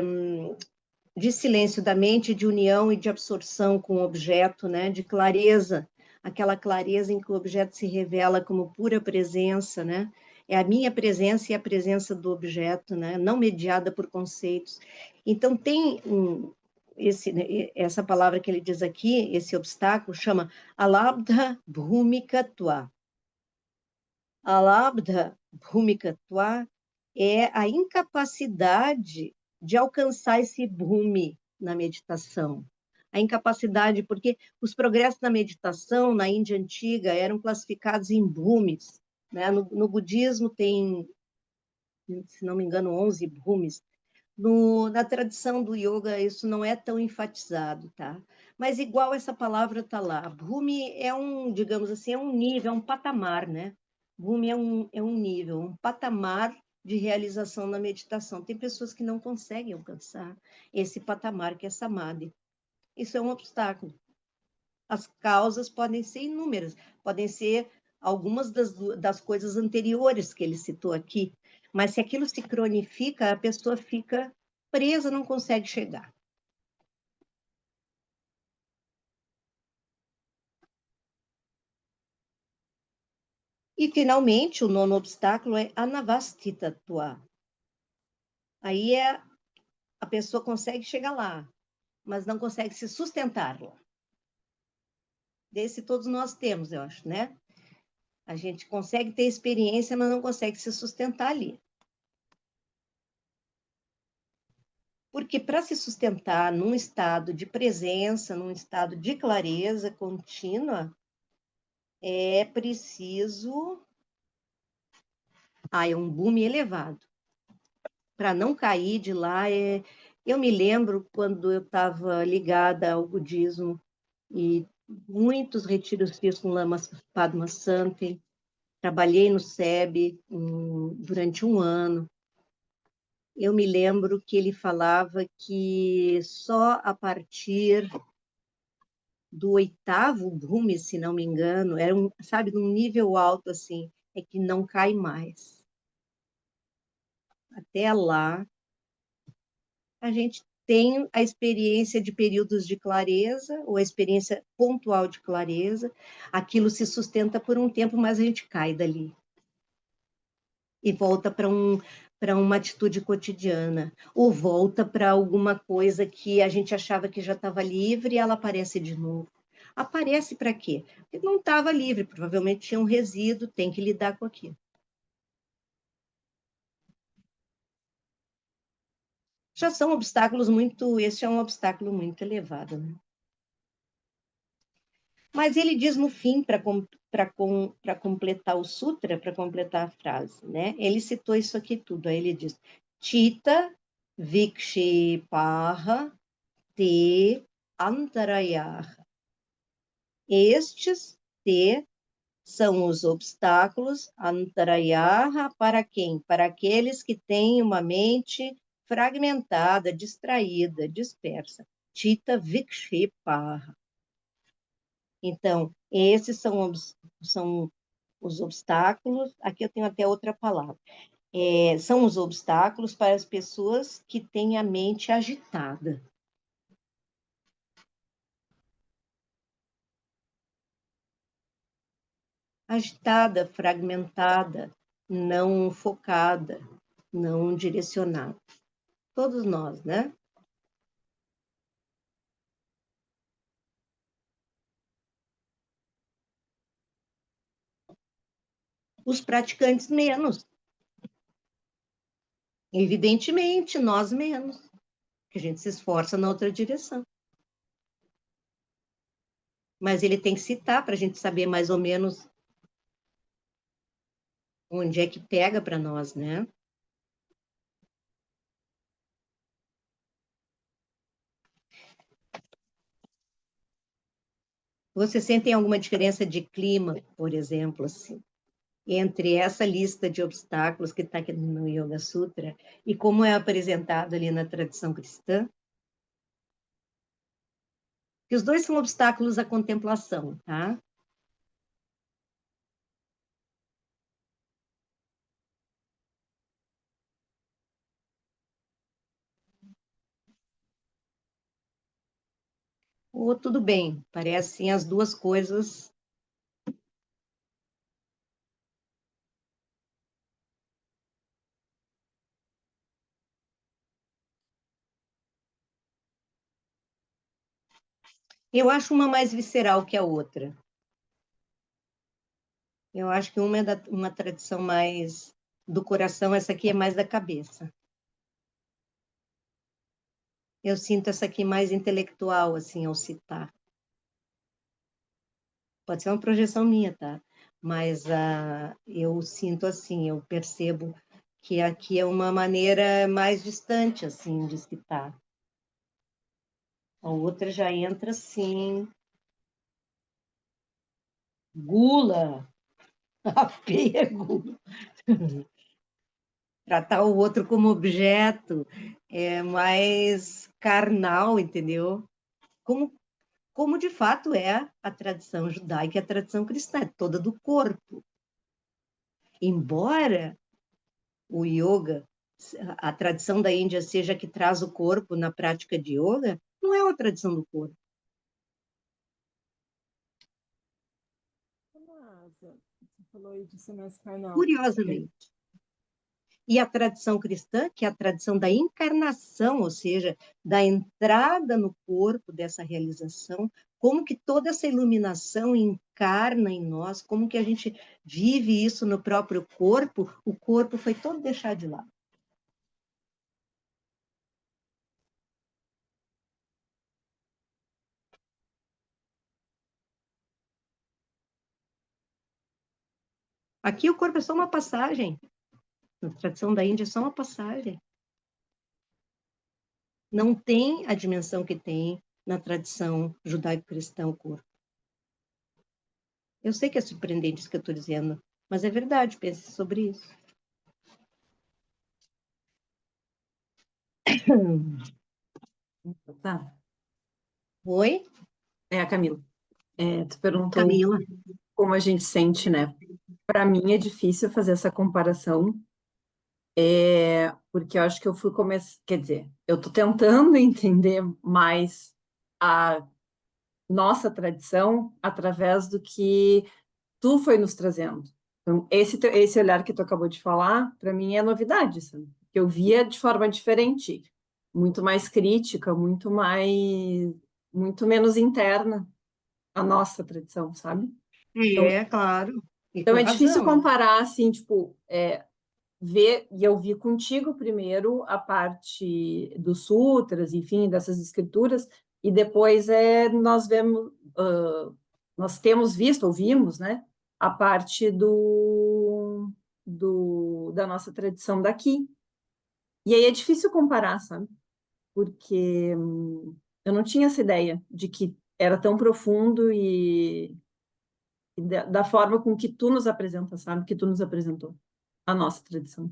de silêncio da mente, de união e de absorção com o objeto, né, de clareza. aquela clareza em que o objeto se revela como pura presença, né? É a minha presença e a presença do objeto, né? Não mediada por conceitos. Então, essa palavra que ele diz aqui, esse obstáculo, chama Alabdha Bhumikatva. Alabdha Bhumikatva é a incapacidade de alcançar esse bhumi na meditação. A incapacidade, porque os progressos na meditação na Índia antiga eram classificados em bhumis, né? No budismo tem, se não me engano, 11 bhumis. Na tradição do yoga, isso não é tão enfatizado, tá? Mas igual essa palavra está lá. Bhumi é digamos assim, é um nível, é um patamar, né? Bhumi é um nível, um patamar de realização na meditação. Tem pessoas que não conseguem alcançar esse patamar que é samadhi. Isso é um obstáculo. As causas podem ser inúmeras, podem ser algumas das coisas anteriores que ele citou aqui, mas se aquilo se cronifica, a pessoa fica presa, não consegue chegar. E, finalmente, o nono obstáculo é anavastitattva. Aí a pessoa consegue chegar lá, mas não consegue se sustentar lá. Desse todos nós temos, eu acho, né? A gente consegue ter experiência, mas não consegue se sustentar ali. Porque para se sustentar num estado de presença, num estado de clareza contínua, é preciso. É um boom elevado. Para não cair de lá, eu me lembro quando eu estava ligada ao budismo e muitos retiros fiz com Lama Padmasambhava, trabalhei no SEB durante um ano. Eu me lembro que ele falava que só a partir do oitavo Bhumi, se não me engano, era sabe, num nível alto assim, é que não cai mais. Até lá, a gente tem a experiência de períodos de clareza, ou a experiência pontual de clareza, aquilo se sustenta por um tempo, mas a gente cai dali e volta para uma atitude cotidiana, ou volta para alguma coisa que a gente achava que já estava livre e ela aparece de novo. Aparece para quê? Porque não estava livre, provavelmente tinha um resíduo, tem que lidar com aquilo. Já são obstáculos muito, esse é um obstáculo muito elevado, né? Mas ele diz no fim, para completar o sutra, para completar a frase, né? Ele citou isso aqui tudo, aí ele diz, Chita vikshepaha te antarayaha. Estes te são os obstáculos, antarayaha, para quem? Para aqueles que têm uma mente fragmentada, distraída, dispersa. Chita vikshepaha. Então, esses são os obstáculos. Aqui eu tenho até outra palavra. São os obstáculos para as pessoas que têm a mente agitada. Agitada, fragmentada, não focada, não direcionada. Todos nós, né? Os praticantes menos. Evidentemente, nós menos. Que a gente se esforça na outra direção. Mas ele tem que citar para a gente saber mais ou menos onde é que pega para nós, né? Você sente alguma diferença de clima, por exemplo, assim, entre essa lista de obstáculos que está aqui no Yoga Sutra e como é apresentado ali na tradição cristã? Que os dois são obstáculos à contemplação, tá? Ou tudo bem, parecem as duas coisas Eu acho uma mais visceral que a outra. Eu acho que uma é uma tradição mais do coração, essa aqui é mais da cabeça. Eu sinto essa aqui mais intelectual, assim, ao citar. Pode ser uma projeção minha, tá? Mas eu sinto assim, eu percebo que aqui é uma maneira mais distante, assim, de citar. A outra já entra, assim, gula, apego, tratar o outro como objeto, é mais carnal, entendeu? Como, como de fato é a tradição judaica e a tradição cristã, é toda do corpo. Embora o yoga, a tradição da Índia seja que traz o corpo na prática de yoga, não é uma tradição do corpo, Mas, você falou aí de ser mais carnal. curiosamente. E a tradição cristã, que é a tradição da encarnação, ou seja, da entrada no corpo dessa realização, como que toda essa iluminação encarna em nós, como que a gente vive isso no próprio corpo, o corpo foi todo deixado de lado. Aqui o corpo é só uma passagem, na tradição da Índia é só uma passagem. Não tem a dimensão que tem na tradição judaico-cristã o corpo. Eu sei que é surpreendente isso que eu estou dizendo, mas é verdade, pense sobre isso. Tá. Oi, É a Camila. Tu perguntou Camila? como a gente sente, né? Para mim é difícil fazer essa comparação, porque eu acho que eu fui começar, quer dizer, eu tô tentando entender mais a nossa tradição através do que tu foi nos trazendo. Então, esse olhar que tu acabou de falar, para mim é novidade, sabe? Que eu via de forma diferente, muito mais crítica, muito menos interna a nossa tradição, sabe? Então, É, claro, e então com é difícil razão. comparar assim, tipo, ver, e eu vi contigo primeiro a parte dos sutras, enfim, dessas escrituras, e depois nós vemos, nós temos visto, ouvimos, né, a parte da nossa tradição daqui. E aí é difícil comparar, sabe? Porque eu não tinha essa ideia de que era tão profundo e da forma com que tu nos apresenta, sabe? Que tu nos apresentou a nossa tradição.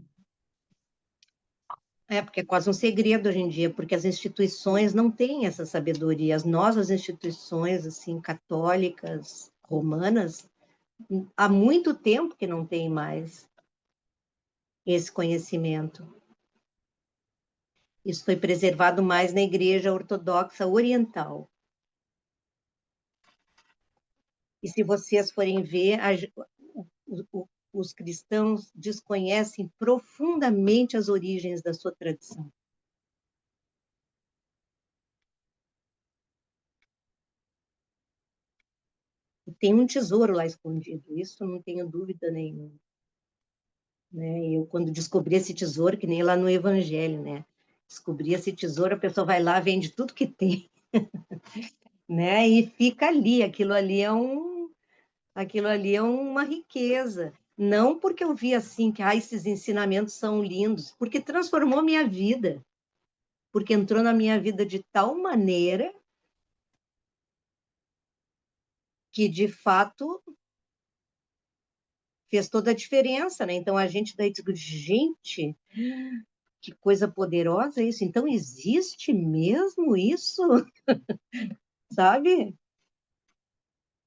É, porque é quase um segredo hoje em dia, porque as instituições não têm essa sabedoria. As nossas instituições, assim, católicas, romanas, há muito tempo que não tem mais esse conhecimento. Isso foi preservado mais na Igreja Ortodoxa Oriental. E se vocês forem ver, os cristãos desconhecem profundamente as origens da sua tradição. E tem um tesouro lá escondido, isso não tenho dúvida nenhuma. Né? Eu, quando descobri esse tesouro, que nem lá no Evangelho, né? Descobri esse tesouro, a pessoa vai lá, vende tudo que tem, né? E fica ali, aquilo ali é uma riqueza. Não porque eu vi assim que esses ensinamentos são lindos, porque transformou minha vida, porque entrou na minha vida de tal maneira que de fato fez toda a diferença, né? Então a gente daí diz, gente, que coisa poderosa isso. Então existe mesmo isso, sabe?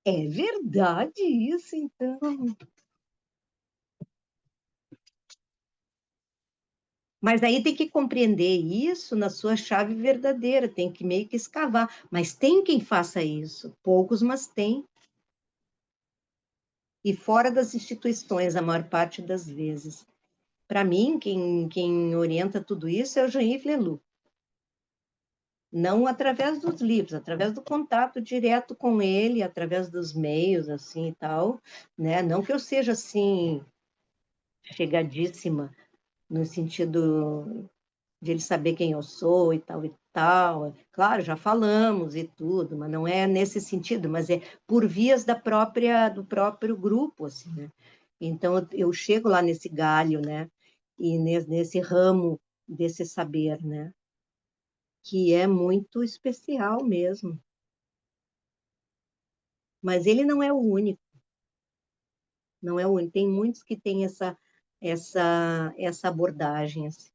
É verdade isso, então. Mas aí tem que compreender isso na sua chave verdadeira, tem que meio que escavar. Mas tem quem faça isso, poucos, mas tem. E fora das instituições, a maior parte das vezes. Para mim, quem orienta tudo isso é o Jean-Yves Leloup. não através dos livros, através do contato direto com ele, através dos meios, assim, e tal, né? Não que eu seja, assim, chegadíssima, no sentido de ele saber quem eu sou e tal e tal. Claro, já falamos e tudo, mas não é nesse sentido, mas é por vias do próprio grupo, assim, né? Então, eu chego lá nesse galho, né? E nesse ramo desse saber, né? Que é muito especial mesmo. Mas ele não é o único, não é o único. Tem muitos que têm essa abordagem, assim,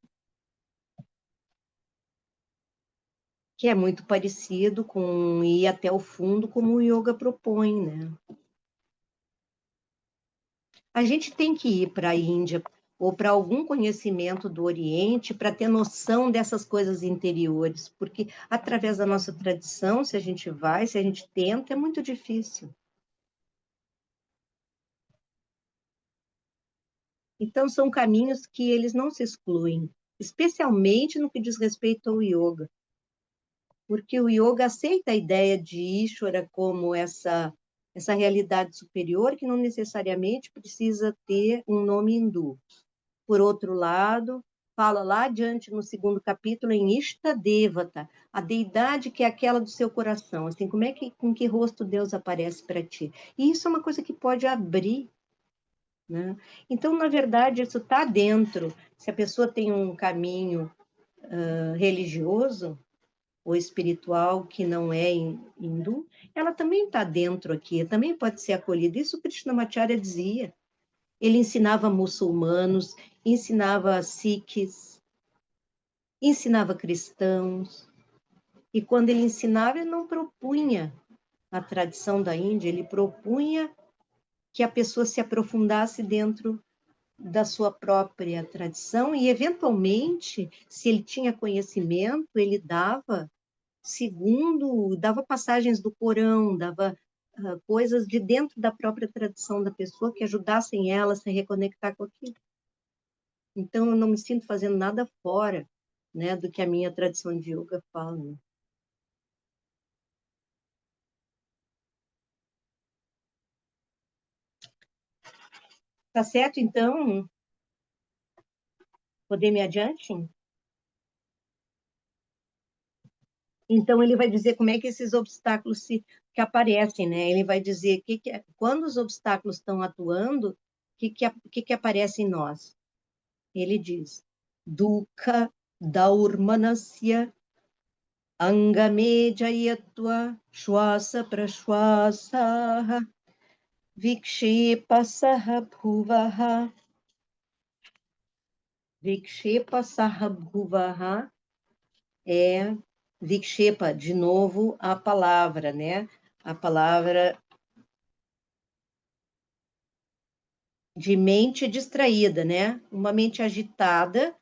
que é muito parecido com ir até o fundo, como o yoga propõe, né? A gente tem que ir para a Índia ou para algum conhecimento do Oriente para ter noção dessas coisas interiores, porque através da nossa tradição, se a gente vai, se a gente tenta, é muito difícil. Então, são caminhos que eles não se excluem, especialmente no que diz respeito ao yoga, porque o yoga aceita a ideia de Ishvara como essa realidade superior que não necessariamente precisa ter um nome hindu. Por outro lado, fala lá adiante no segundo capítulo em Ishtadevata, a deidade que é aquela do seu coração, assim, com que rosto Deus aparece para ti. E isso é uma coisa que pode abrir, né? Então, na verdade, isso está dentro. Se a pessoa tem um caminho religioso ou espiritual que não é hindu, ela também está dentro aqui, também pode ser acolhida. Isso Krishnamacharya dizia. Ele ensinava muçulmanos, ensinava sikhs, ensinava cristãos. E quando ele ensinava, ele não propunha a tradição da Índia, ele propunha que a pessoa se aprofundasse dentro da sua própria tradição e, eventualmente, se ele tinha conhecimento, ele dava passagens do Corão, dava coisas de dentro da própria tradição da pessoa que ajudassem ela a se reconectar com aquilo. Então, eu não me sinto fazendo nada fora, né, do que a minha tradição de yoga fala. Né? Tá certo, então? Poder me adiante? Então, ele vai dizer como é que esses obstáculos que aparecem, né? Ele vai dizer quando os obstáculos estão atuando, que aparece em nós? Ele diz, Dukkha daurmanasya angame jayatva shwasa prashwasa vikshepasaha bhuvaha Vikshepa é Vikshepa, de novo a palavra, né? A palavra de mente distraída, né? Uma mente agitada,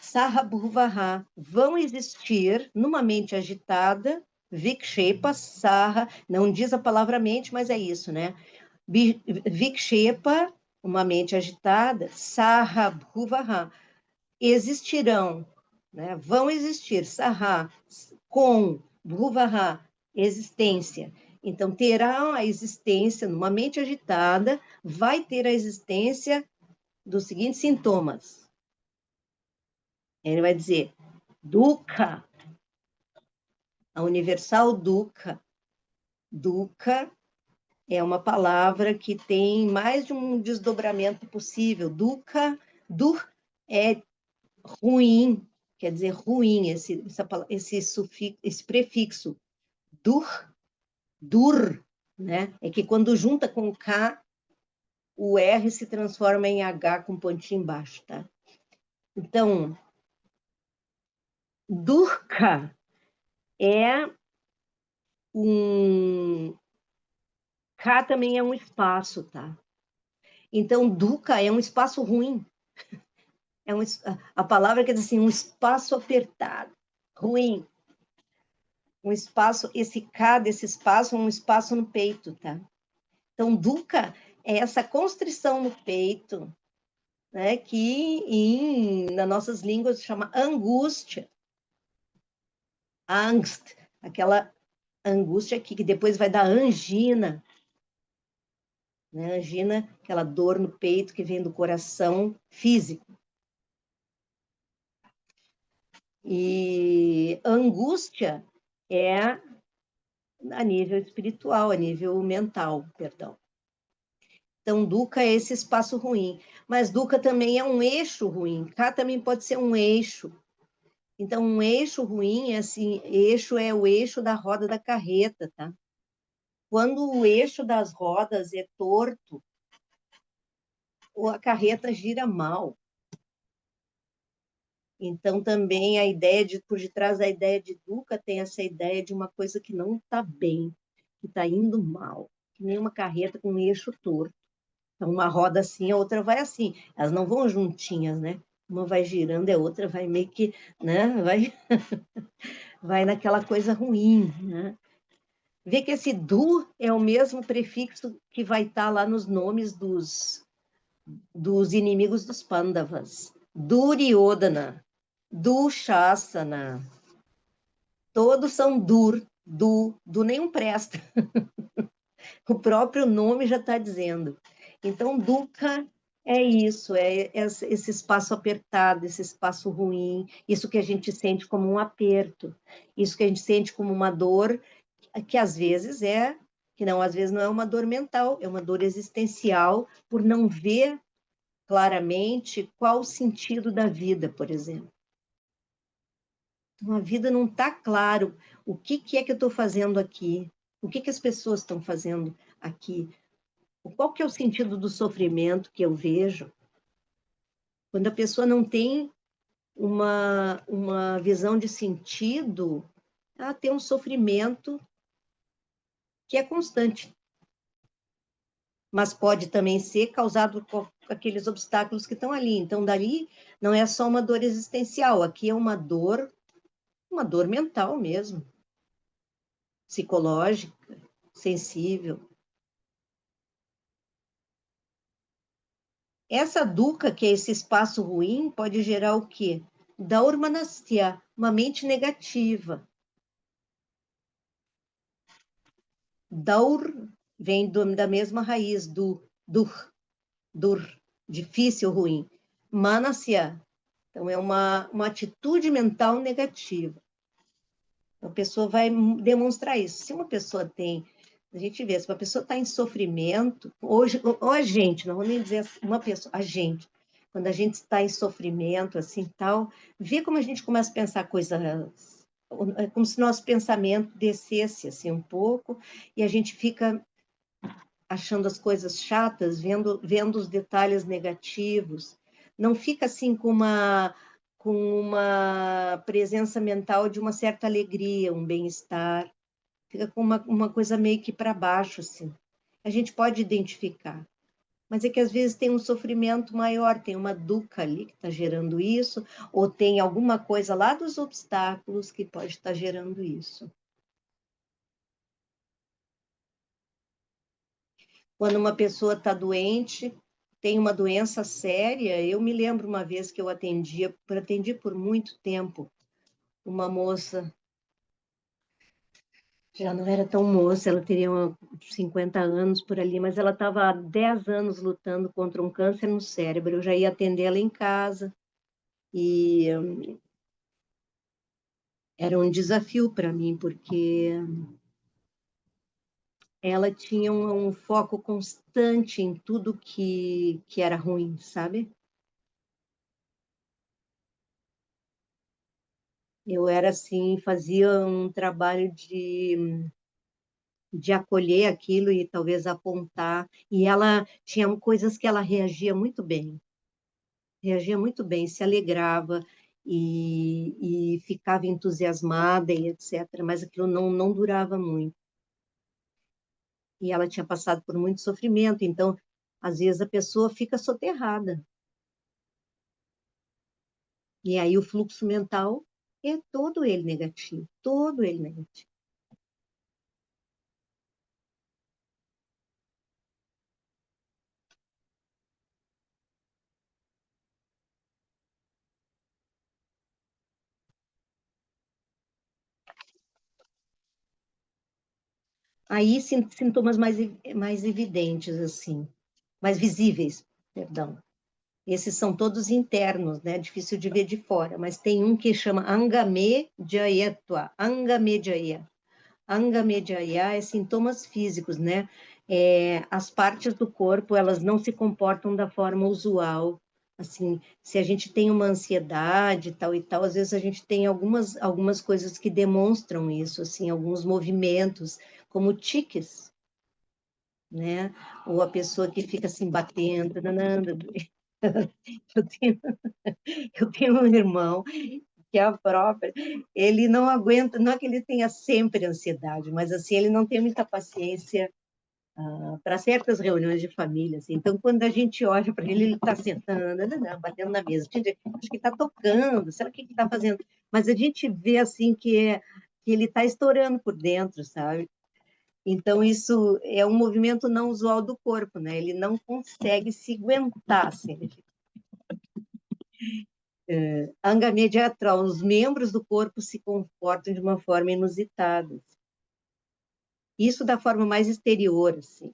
Sahabhuvaha, vão existir numa mente agitada, Vikshepa, Saha, não diz a palavra mente, mas é isso, né? Vikshepa, uma mente agitada, Sahabhuvaha, existirão, né? Vão existir, Saha, com, Bhuvaha, existência. Então, terá a existência, numa mente agitada, vai ter a existência dos seguintes sintomas. Ele vai dizer, Dukkha, a universal Dukkha. Dukkha é uma palavra que tem mais de um desdobramento possível. Dukkha, dur é ruim, quer dizer ruim, esse prefixo, dur, né? É que quando junta com K, o R se transforma em H com pontinho embaixo, tá? Então, Durkha é um... K também é um espaço, tá? Então, Dukkha é um espaço ruim. A palavra quer dizer assim, um espaço apertado, ruim. Um espaço, esse K desse espaço, um espaço no peito, tá? Então, dukkha é essa constrição no peito, né, que nas nossas línguas chama angústia. Angst, aquela angústia aqui, que depois vai dar angina, né? Angina, aquela dor no peito que vem do coração físico. E angústia é a nível espiritual, a nível mental, perdão. Então, dukkha é esse espaço ruim. Mas dukkha também é um eixo ruim. Cá também pode ser um eixo. Então, um eixo ruim é assim, eixo é o eixo da roda da carreta, tá? Quando o eixo das rodas é torto, a carreta gira mal. Então, também a ideia por detrás da ideia de dukkha tem essa ideia de uma coisa que não está bem, que está indo mal, que nem uma carreta com um eixo torto. Então, uma roda assim, a outra vai assim. Elas não vão juntinhas, né? Uma vai girando, a outra vai meio que, né? Vai naquela coisa ruim, né? Vê que esse du é o mesmo prefixo que vai estar lá nos nomes dos inimigos dos Pandavas. Duryodhana, Dushasana, todos são do nenhum presta. O próprio nome já está dizendo. Então, dukkha é isso, é esse espaço apertado, esse espaço ruim, isso que a gente sente como um aperto, isso que a gente sente como uma dor, que às vezes às vezes não é uma dor mental, é uma dor existencial por não ver claramente qual o sentido da vida, por exemplo. Então, a vida não está claro o que é que eu estou fazendo aqui, o que as pessoas estão fazendo aqui, qual que é o sentido do sofrimento que eu vejo? Quando a pessoa não tem uma visão de sentido, ela tem um sofrimento que é constante, mas pode também ser causado por aqueles obstáculos que estão ali. Então, dali não é só uma dor existencial, aqui é uma dor mental mesmo, psicológica, sensível. Essa dukkha, que é esse espaço ruim, pode gerar o quê? Daurmanasya, uma mente negativa. Daur vem da mesma raiz, dur, difícil, ruim. Manasya, então é uma atitude mental negativa. A pessoa vai demonstrar isso. Se uma pessoa tem, a gente vê, se uma pessoa está em sofrimento, hoje, ou a gente, não vou nem dizer uma pessoa, a gente, quando a gente está em sofrimento, assim, tal, vê como a gente começa a pensar coisas, é como se nosso pensamento descesse, assim, um pouco, e a gente fica achando as coisas chatas, vendo os detalhes negativos, não fica assim com uma presença mental de uma certa alegria, um bem-estar, fica com uma coisa meio que para baixo, assim. A gente pode identificar, mas é que às vezes tem um sofrimento maior, tem uma dukkha ali que está gerando isso, ou tem alguma coisa lá dos obstáculos que pode estar gerando isso. Quando uma pessoa está doente, tem uma doença séria, eu me lembro uma vez que eu atendi por muito tempo uma moça, já não era tão moça, ela teria uns 50 anos por ali, mas ela estava há 10 anos lutando contra um câncer no cérebro. Eu já ia atender ela em casa e era um desafio para mim, porque ela tinha um foco constante em tudo que era ruim, sabe? Eu era assim, fazia um trabalho de acolher aquilo e talvez apontar. E ela tinha coisas que ela reagia muito bem, se alegrava e ficava entusiasmada e etc. Mas aquilo não durava muito. E ela tinha passado por muito sofrimento, então, às vezes, a pessoa fica soterrada. E aí o fluxo mental é todo ele negativo, todo ele negativo. Aí, sintomas mais evidentes, assim, mais visíveis, perdão. Esses são todos internos, né? Difícil de ver de fora, mas tem um que chama Angamedjayatva, Angamedjaya. Angamedjaya é sintomas físicos, né? As partes do corpo, elas não se comportam da forma usual. Assim, se a gente tem uma ansiedade, tal e tal, às vezes a gente tem algumas coisas que demonstram isso, assim, alguns movimentos, como tiques, né? Ou a pessoa que fica assim batendo, nanando. Eu tenho, eu tenho um irmão que é a própria, ele não aguenta, não é que ele tenha sempre ansiedade, mas assim, ele não tem muita paciência para certas reuniões de família, assim. Então, quando a gente olha para ele, ele está sentando, batendo na mesa, acho que está tocando, será que ele está fazendo? Mas a gente vê, assim, que ele está estourando por dentro, sabe? Então, isso é um movimento não usual do corpo, né? Ele não consegue se aguentar, assim. Anga mediatral, os membros do corpo se comportam de uma forma inusitada. Isso da forma mais exterior, assim,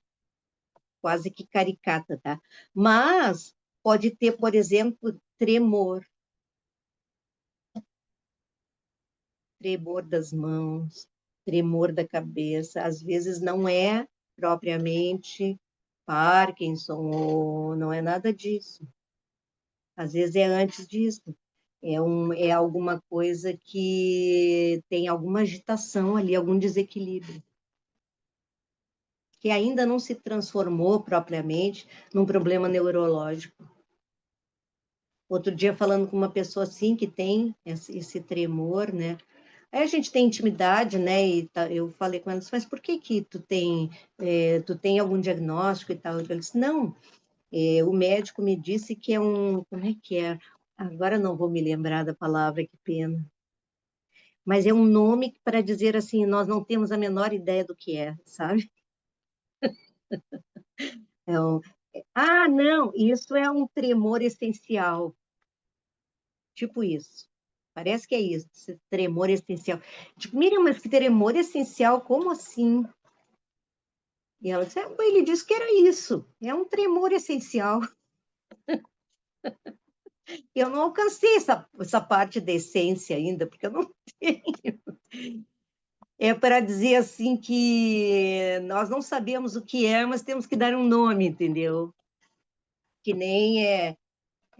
quase que caricata, tá? Mas pode ter, por exemplo, tremor das mãos, tremor da cabeça. Às vezes não é propriamente Parkinson, ou não é nada disso. Às vezes é antes disso. É alguma coisa que tem alguma agitação ali, algum desequilíbrio, que ainda não se transformou propriamente num problema neurológico. Outro dia, falando com uma pessoa assim, que tem esse tremor, né? Aí a gente tem intimidade, né? E eu falei com ela, mas por que que tu tem algum diagnóstico e tal? Ela disse, não, o médico me disse que é como é que é? Agora não vou me lembrar da palavra, que pena. Mas é um nome para dizer assim, nós não temos a menor ideia do que é, sabe? É um, não, isso é um tremor essencial, tipo isso. Parece que é isso, esse tremor essencial. Tipo, Miriam, mas que tremor essencial, como assim? E ela disse, ele disse que era isso, é um tremor essencial. Eu não alcancei essa parte da essência ainda, porque eu não tenho. É para dizer assim que nós não sabemos o que é, mas temos que dar um nome, entendeu? Que nem é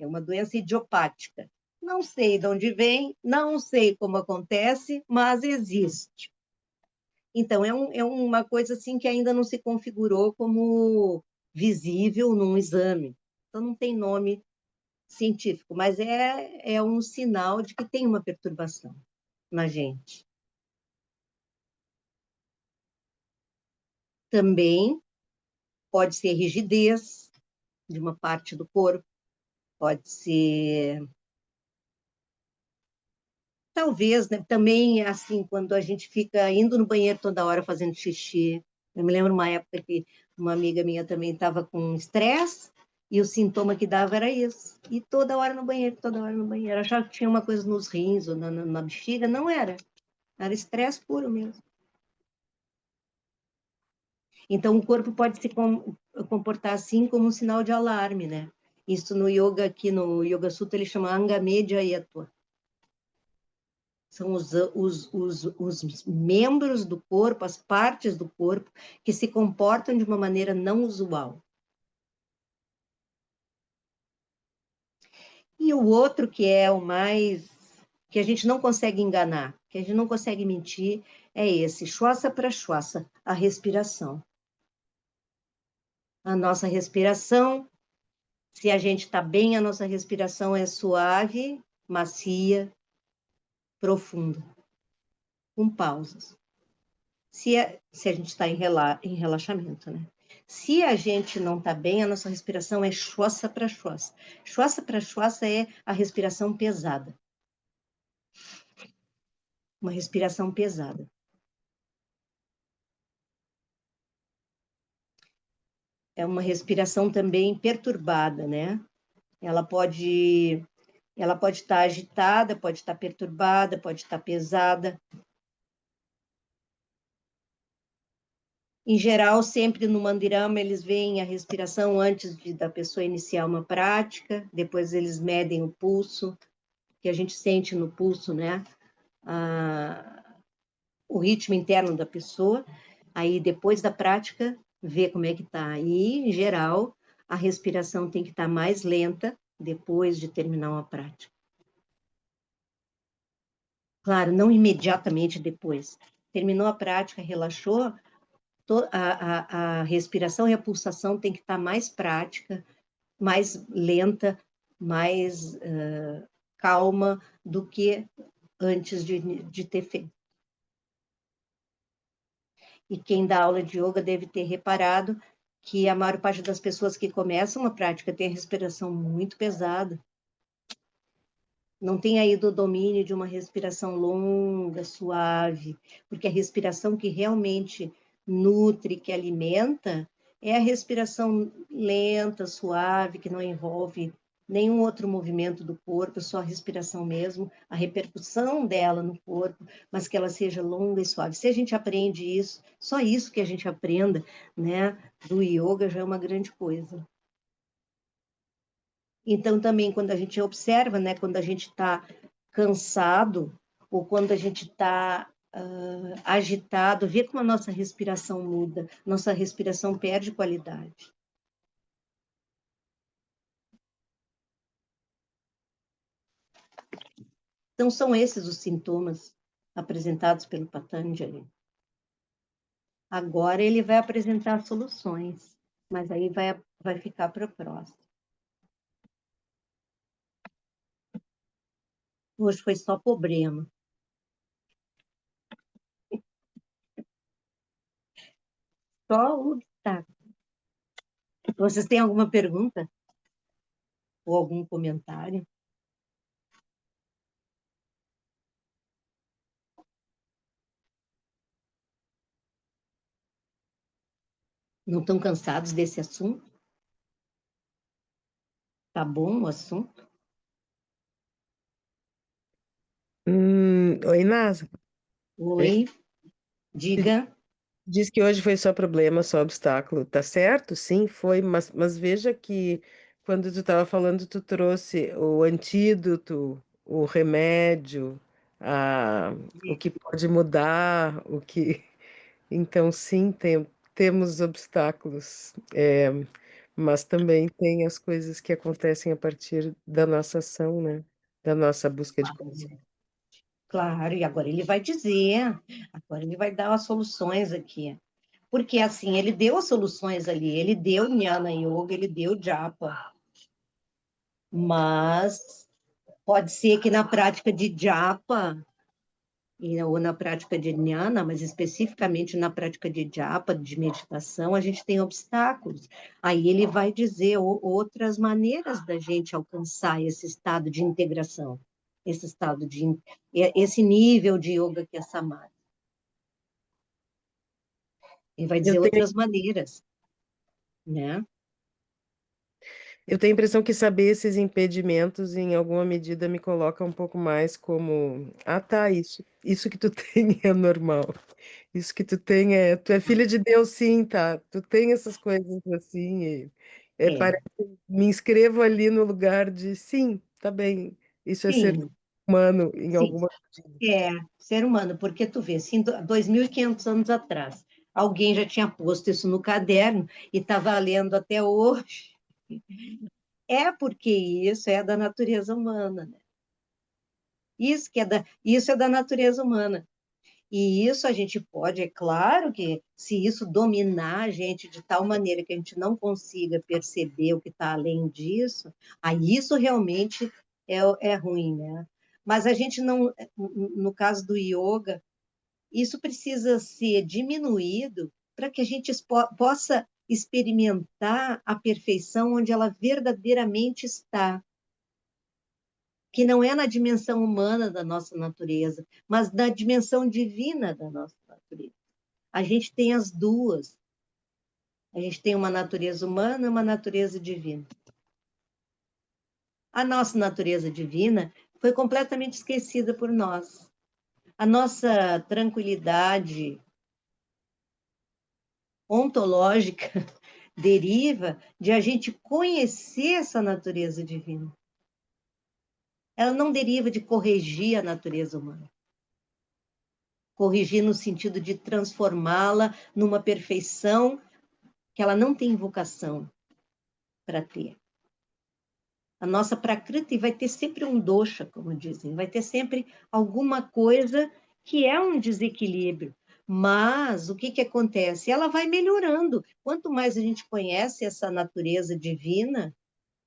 uma doença idiopática. Não sei de onde vem, não sei como acontece, mas existe. Então, é uma coisa assim que ainda não se configurou como visível num exame. Então, não tem nome científico, mas é um sinal de que tem uma perturbação na gente. Também pode ser rigidez de uma parte do corpo, pode ser, talvez, né, também assim, quando a gente fica indo no banheiro toda hora fazendo xixi. Eu me lembro uma época que uma amiga minha também estava com estresse e o sintoma que dava era isso. E toda hora no banheiro, toda hora no banheiro. Achava que tinha uma coisa nos rins ou na bexiga, não era. Era estresse puro mesmo. Então, o corpo pode se comportar assim como um sinal de alarme, né? Isso no yoga, aqui no Yoga Sutra, ele chama Angamedjayatva. São os membros do corpo, as partes do corpo, que se comportam de uma maneira não usual. E o outro, que é o mais, que a gente não consegue enganar, que a gente não consegue mentir, é esse, Shwasa Prashwasa, a respiração. A nossa respiração, se a gente está bem, a nossa respiração é suave, macia, profunda, com pausas. Se a gente está em relaxamento, né? Se a gente não está bem, a nossa respiração é Shwasa Prashwasa. Shwasa Prashwasa é a respiração pesada. Uma respiração pesada. É uma respiração também perturbada, né? Ela pode estar agitada, pode estar perturbada, pode estar pesada. Em geral, sempre no Mandirama, eles veem a respiração antes da pessoa iniciar uma prática, depois eles medem o pulso, que a gente sente no pulso, né? O ritmo interno da pessoa. Aí, depois da prática, vê como é que tá. E, em geral, a respiração tem que estar mais lenta depois de terminar uma prática. Claro, não imediatamente depois. Terminou a prática, relaxou, a respiração e a pulsação tem que estar mais prática, mais lenta, mais calma do que antes de ter feito. E quem dá aula de yoga deve ter reparado que a maior parte das pessoas que começam a prática tem a respiração muito pesada. Não tem aí do domínio de uma respiração longa, suave, porque a respiração que realmente nutre, que alimenta, é a respiração lenta, suave, que não envolve nenhum outro movimento do corpo, só a respiração mesmo, a repercussão dela no corpo, mas que ela seja longa e suave. Se a gente aprende isso, só isso que a gente aprenda, né, do yoga já é uma grande coisa. Então, também, quando a gente observa, né, quando a gente está cansado, ou quando a gente está agitado, vê como a nossa respiração muda, nossa respiração perde qualidade. Então, são esses os sintomas apresentados pelo Patanjali. Agora ele vai apresentar soluções, mas aí vai ficar para o próximo. Hoje foi só problema. Só obstáculo. Vocês têm alguma pergunta? Ou algum comentário? Não estão cansados desse assunto? Tá bom o assunto? Oi, Nasa. Oi, diga. Diz que hoje foi só problema, só obstáculo. Tá certo? Sim, foi, mas veja que quando tu estava falando, tu trouxe o antídoto, o remédio, o que pode mudar, o que. Então, sim, temos obstáculos, mas também tem as coisas que acontecem a partir da nossa ação, né? Da nossa busca de consciência. Claro, e agora ele vai dar as soluções aqui. Porque assim, ele deu as soluções ali, ele deu Jnana Yoga, ele deu Japa. Mas pode ser que na prática de Japa, ou na prática de Jnana, mas especificamente na prática de Japa, de meditação, a gente tem obstáculos. Aí ele vai dizer outras maneiras da gente alcançar esse estado de integração, esse nível de yoga que é Samadhi. Ele vai Eu dizer tenho outras maneiras, né? Eu tenho a impressão que saber esses impedimentos, em alguma medida, me coloca um pouco mais como, ah, tá, isso que tu tem é normal. Isso que tu tem tu é filha de Deus, sim, tá? Tu tem essas coisas assim, É, parece, me inscrevo ali no lugar de, sim, tá bem, isso é ser sim, humano em sim. alguma medida. É, ser humano, porque tu vê, assim, 2.500 anos atrás, alguém já tinha posto isso no caderno e está valendo até hoje. É porque isso é da natureza humana, né? Isso é da natureza humana. E isso a gente pode, é claro que se isso dominar a gente de tal maneira que a gente não consiga perceber o que está além disso, aí isso realmente é ruim, né? Mas a gente não, no caso do yoga, isso precisa ser diminuído para que a gente possa experimentar a perfeição onde ela verdadeiramente está, que não é na dimensão humana da nossa natureza, mas na dimensão divina da nossa natureza. A gente tem as duas. A gente tem uma natureza humana e uma natureza divina. A nossa natureza divina foi completamente esquecida por nós. A nossa tranquilidade, ontológica deriva de a gente conhecer essa natureza divina. Ela não deriva de corrigir a natureza humana. Corrigir no sentido de transformá-la numa perfeição que ela não tem vocação para ter. A nossa Prakriti vai ter sempre um dosha, como dizem, vai ter sempre alguma coisa que é um desequilíbrio. Mas o que acontece? Ela vai melhorando. Quanto mais a gente conhece essa natureza divina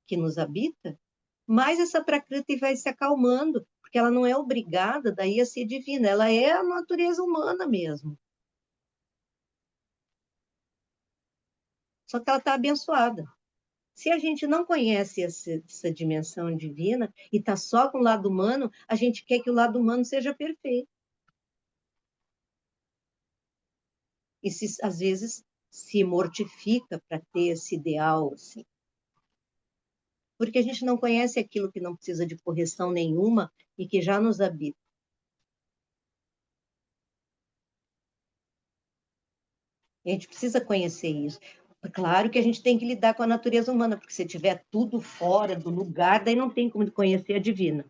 que nos habita, mais essa Prakriti vai se acalmando, porque ela não é obrigada daí a ser divina, ela é a natureza humana mesmo. Só que ela está abençoada. Se a gente não conhece essa dimensão divina e está só com o lado humano, a gente quer que o lado humano seja perfeito. E às vezes se mortifica para ter esse ideal, assim. Porque a gente não conhece aquilo que não precisa de correção nenhuma e que já nos habita. E a gente precisa conhecer isso. Claro que a gente tem que lidar com a natureza humana, porque se tiver tudo fora do lugar, daí não tem como conhecer a divina.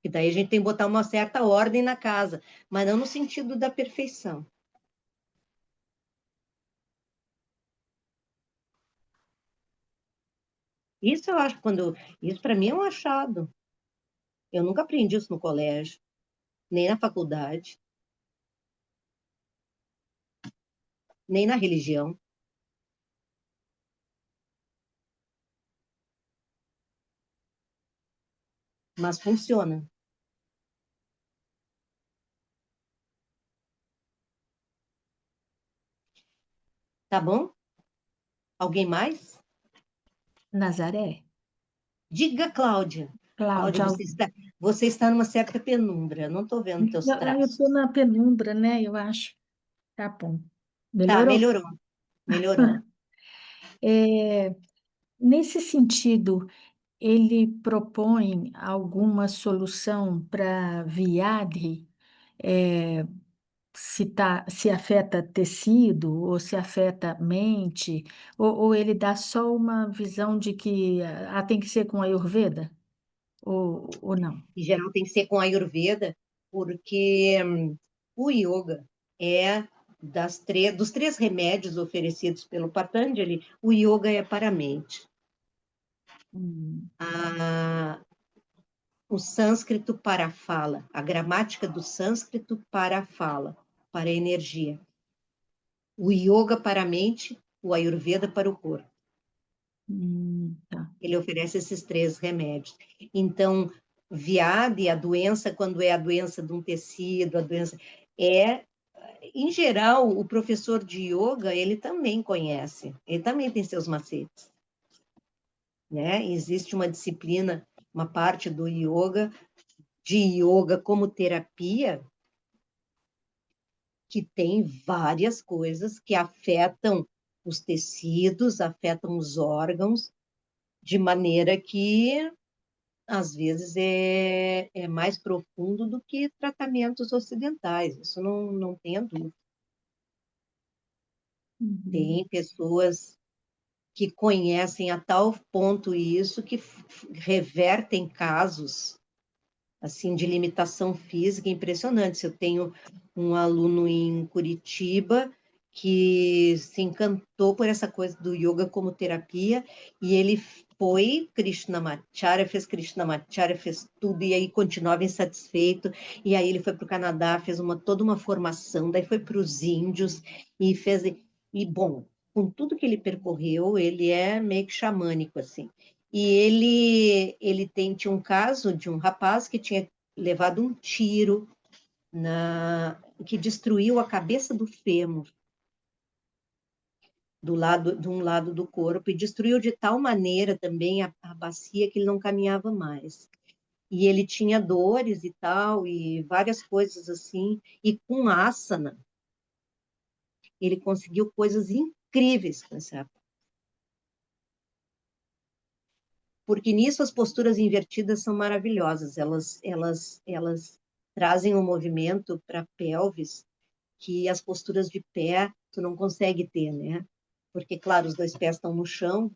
E daí a gente tem que botar uma certa ordem na casa, mas não no sentido da perfeição. Isso eu acho isso para mim é um achado. Eu nunca aprendi isso no colégio, nem na faculdade, nem na religião. Mas funciona. Tá bom? Alguém mais? Nazaré. Diga, Cláudia. Cláudia, Cláudia, você está numa certa penumbra. Não estou vendo teus eu estou traços. na penumbra, né? Eu acho. Tá bom. Tá, Melhorou? melhorou. Melhorou. É, nesse sentido, ele propõe alguma solução para Viadri, se afeta tecido ou se afeta mente, ou ele dá só uma visão de que tem que ser com a Ayurveda, ou não? Em geral tem que ser com a Ayurveda, porque o yoga é dos três remédios oferecidos pelo Patanjali, o yoga é para a mente. O sânscrito para a fala, a gramática do sânscrito para a fala, para a energia. O yoga para a mente, o Ayurveda para o corpo. Tá. Ele oferece esses três remédios. Então, Vyadhi, a doença, quando é a doença de um tecido, a doença em geral, o professor de yoga, ele também conhece, ele também tem seus macetes, né? Existe uma disciplina, uma parte do yoga, de yoga como terapia, que tem várias coisas que afetam os tecidos, afetam os órgãos, de maneira que às vezes é mais profundo do que tratamentos ocidentais, isso não tenha dúvida. Tem pessoas que conhecem a tal ponto isso que revertem casos assim de limitação física impressionantes. Eu tenho um aluno em Curitiba que se encantou por essa coisa do yoga como terapia e ele foi Krishnamacharya, fez Krishnamacharya, fez tudo e aí continuava insatisfeito e aí ele foi para o Canadá, fez toda uma formação, daí foi para os índios e fez e bom, com tudo que ele percorreu, ele é meio que xamânico assim. E ele tinha um caso de um rapaz que tinha levado um tiro que destruiu a cabeça do fêmur de um lado do corpo e destruiu de tal maneira também a bacia que ele não caminhava mais. E ele tinha dores e tal, e várias coisas assim, e com asana, ele conseguiu coisas incríveis com esse rapaz. Porque nisso as posturas invertidas são maravilhosas, elas trazem um movimento para a pelvis que as posturas de pé tu não consegue ter, né? Porque, claro, os dois pés estão no chão,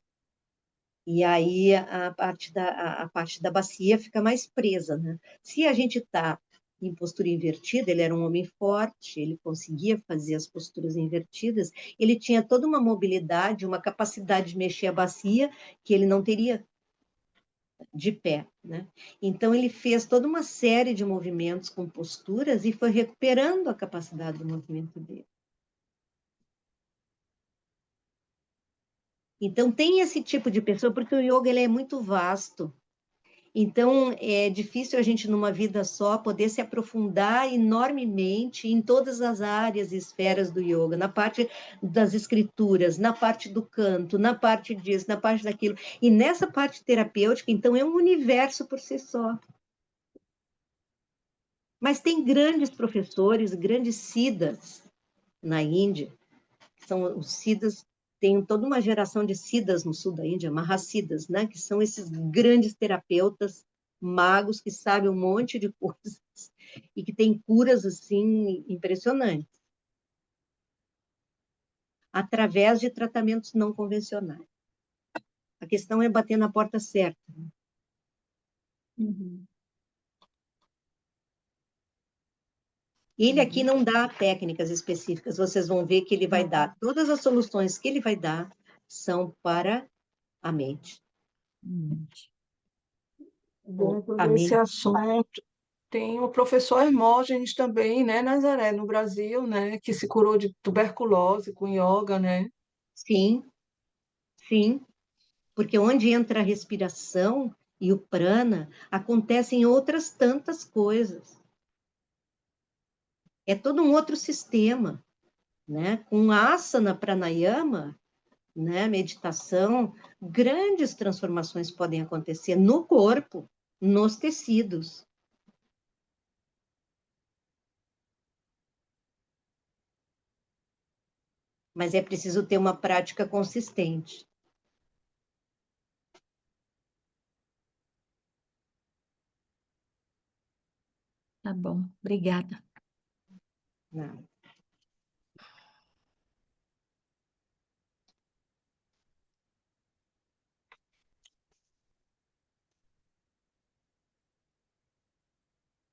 e aí a parte da bacia fica mais presa, né? Se a gente está em postura invertida, ele era um homem forte, ele conseguia fazer as posturas invertidas, ele tinha toda uma mobilidade, uma capacidade de mexer a bacia que ele não teria de pé, né? Então ele fez toda uma série de movimentos com posturas e foi recuperando a capacidade do movimento dele. Então tem esse tipo de pessoa, porque o yoga ele é muito vasto. Então é difícil a gente numa vida só poder se aprofundar enormemente em todas as áreas e esferas do yoga, na parte das escrituras, na parte do canto, na parte disso, na parte daquilo. E nessa parte terapêutica, então é um universo por si só. Mas tem grandes professores, grandes siddhas na Índia, que são os siddhas, tem toda uma geração de siddhas no sul da Índia, mahasiddhas, né, que são esses grandes terapeutas, magos, que sabem um monte de coisas e que têm curas, assim, impressionantes, através de tratamentos não convencionais. A questão é bater na porta certa. Uhum. Ele aqui não dá técnicas específicas, vocês vão ver que ele vai dar, todas as soluções que ele vai dar são para a mente. Dentro A desse mente. assunto, tem o professor Hermógenes também, né, Nazaré, no Brasil, né, que se curou de tuberculose com yoga, né? Sim, sim, porque onde entra a respiração e o prana, acontecem outras tantas coisas. É todo um outro sistema, né? Com asana, pranayama, né, meditação, grandes transformações podem acontecer no corpo, nos tecidos. Mas é preciso ter uma prática consistente. Tá bom, obrigada. Né?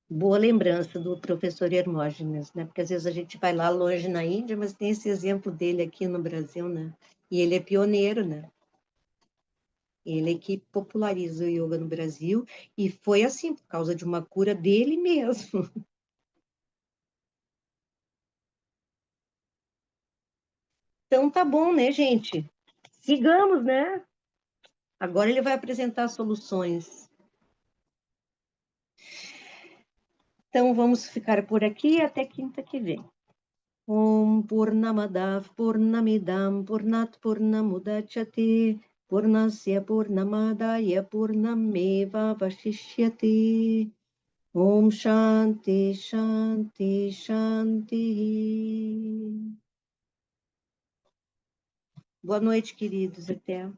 Boa lembrança do professor Hermógenes, né? Porque às vezes a gente vai lá longe na Índia, mas tem esse exemplo dele aqui no Brasil, né? E ele é pioneiro, né? Ele é que populariza o yoga no Brasil e foi assim, por causa de uma cura dele mesmo. Então tá bom, né, gente? Sigamos, né? Agora ele vai apresentar soluções. Então vamos ficar por aqui até quinta que vem. Om Purnamadav Purnamidam Purnat Purnamudachyate Purnasya Purnamadaya Purnameva Vashishyate. Om Shanti Shanti Shanti. Boa noite, queridos. Até.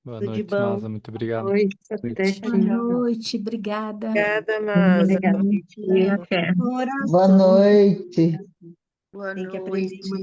Boa Tudo de noite, bom. Nasa. Muito obrigado. Oi, até Boa noite, obrigada. Obrigada, Nasa. Obrigada. Bom dia. Até. Boa noite. Boa Tem que aprender a noite. mandar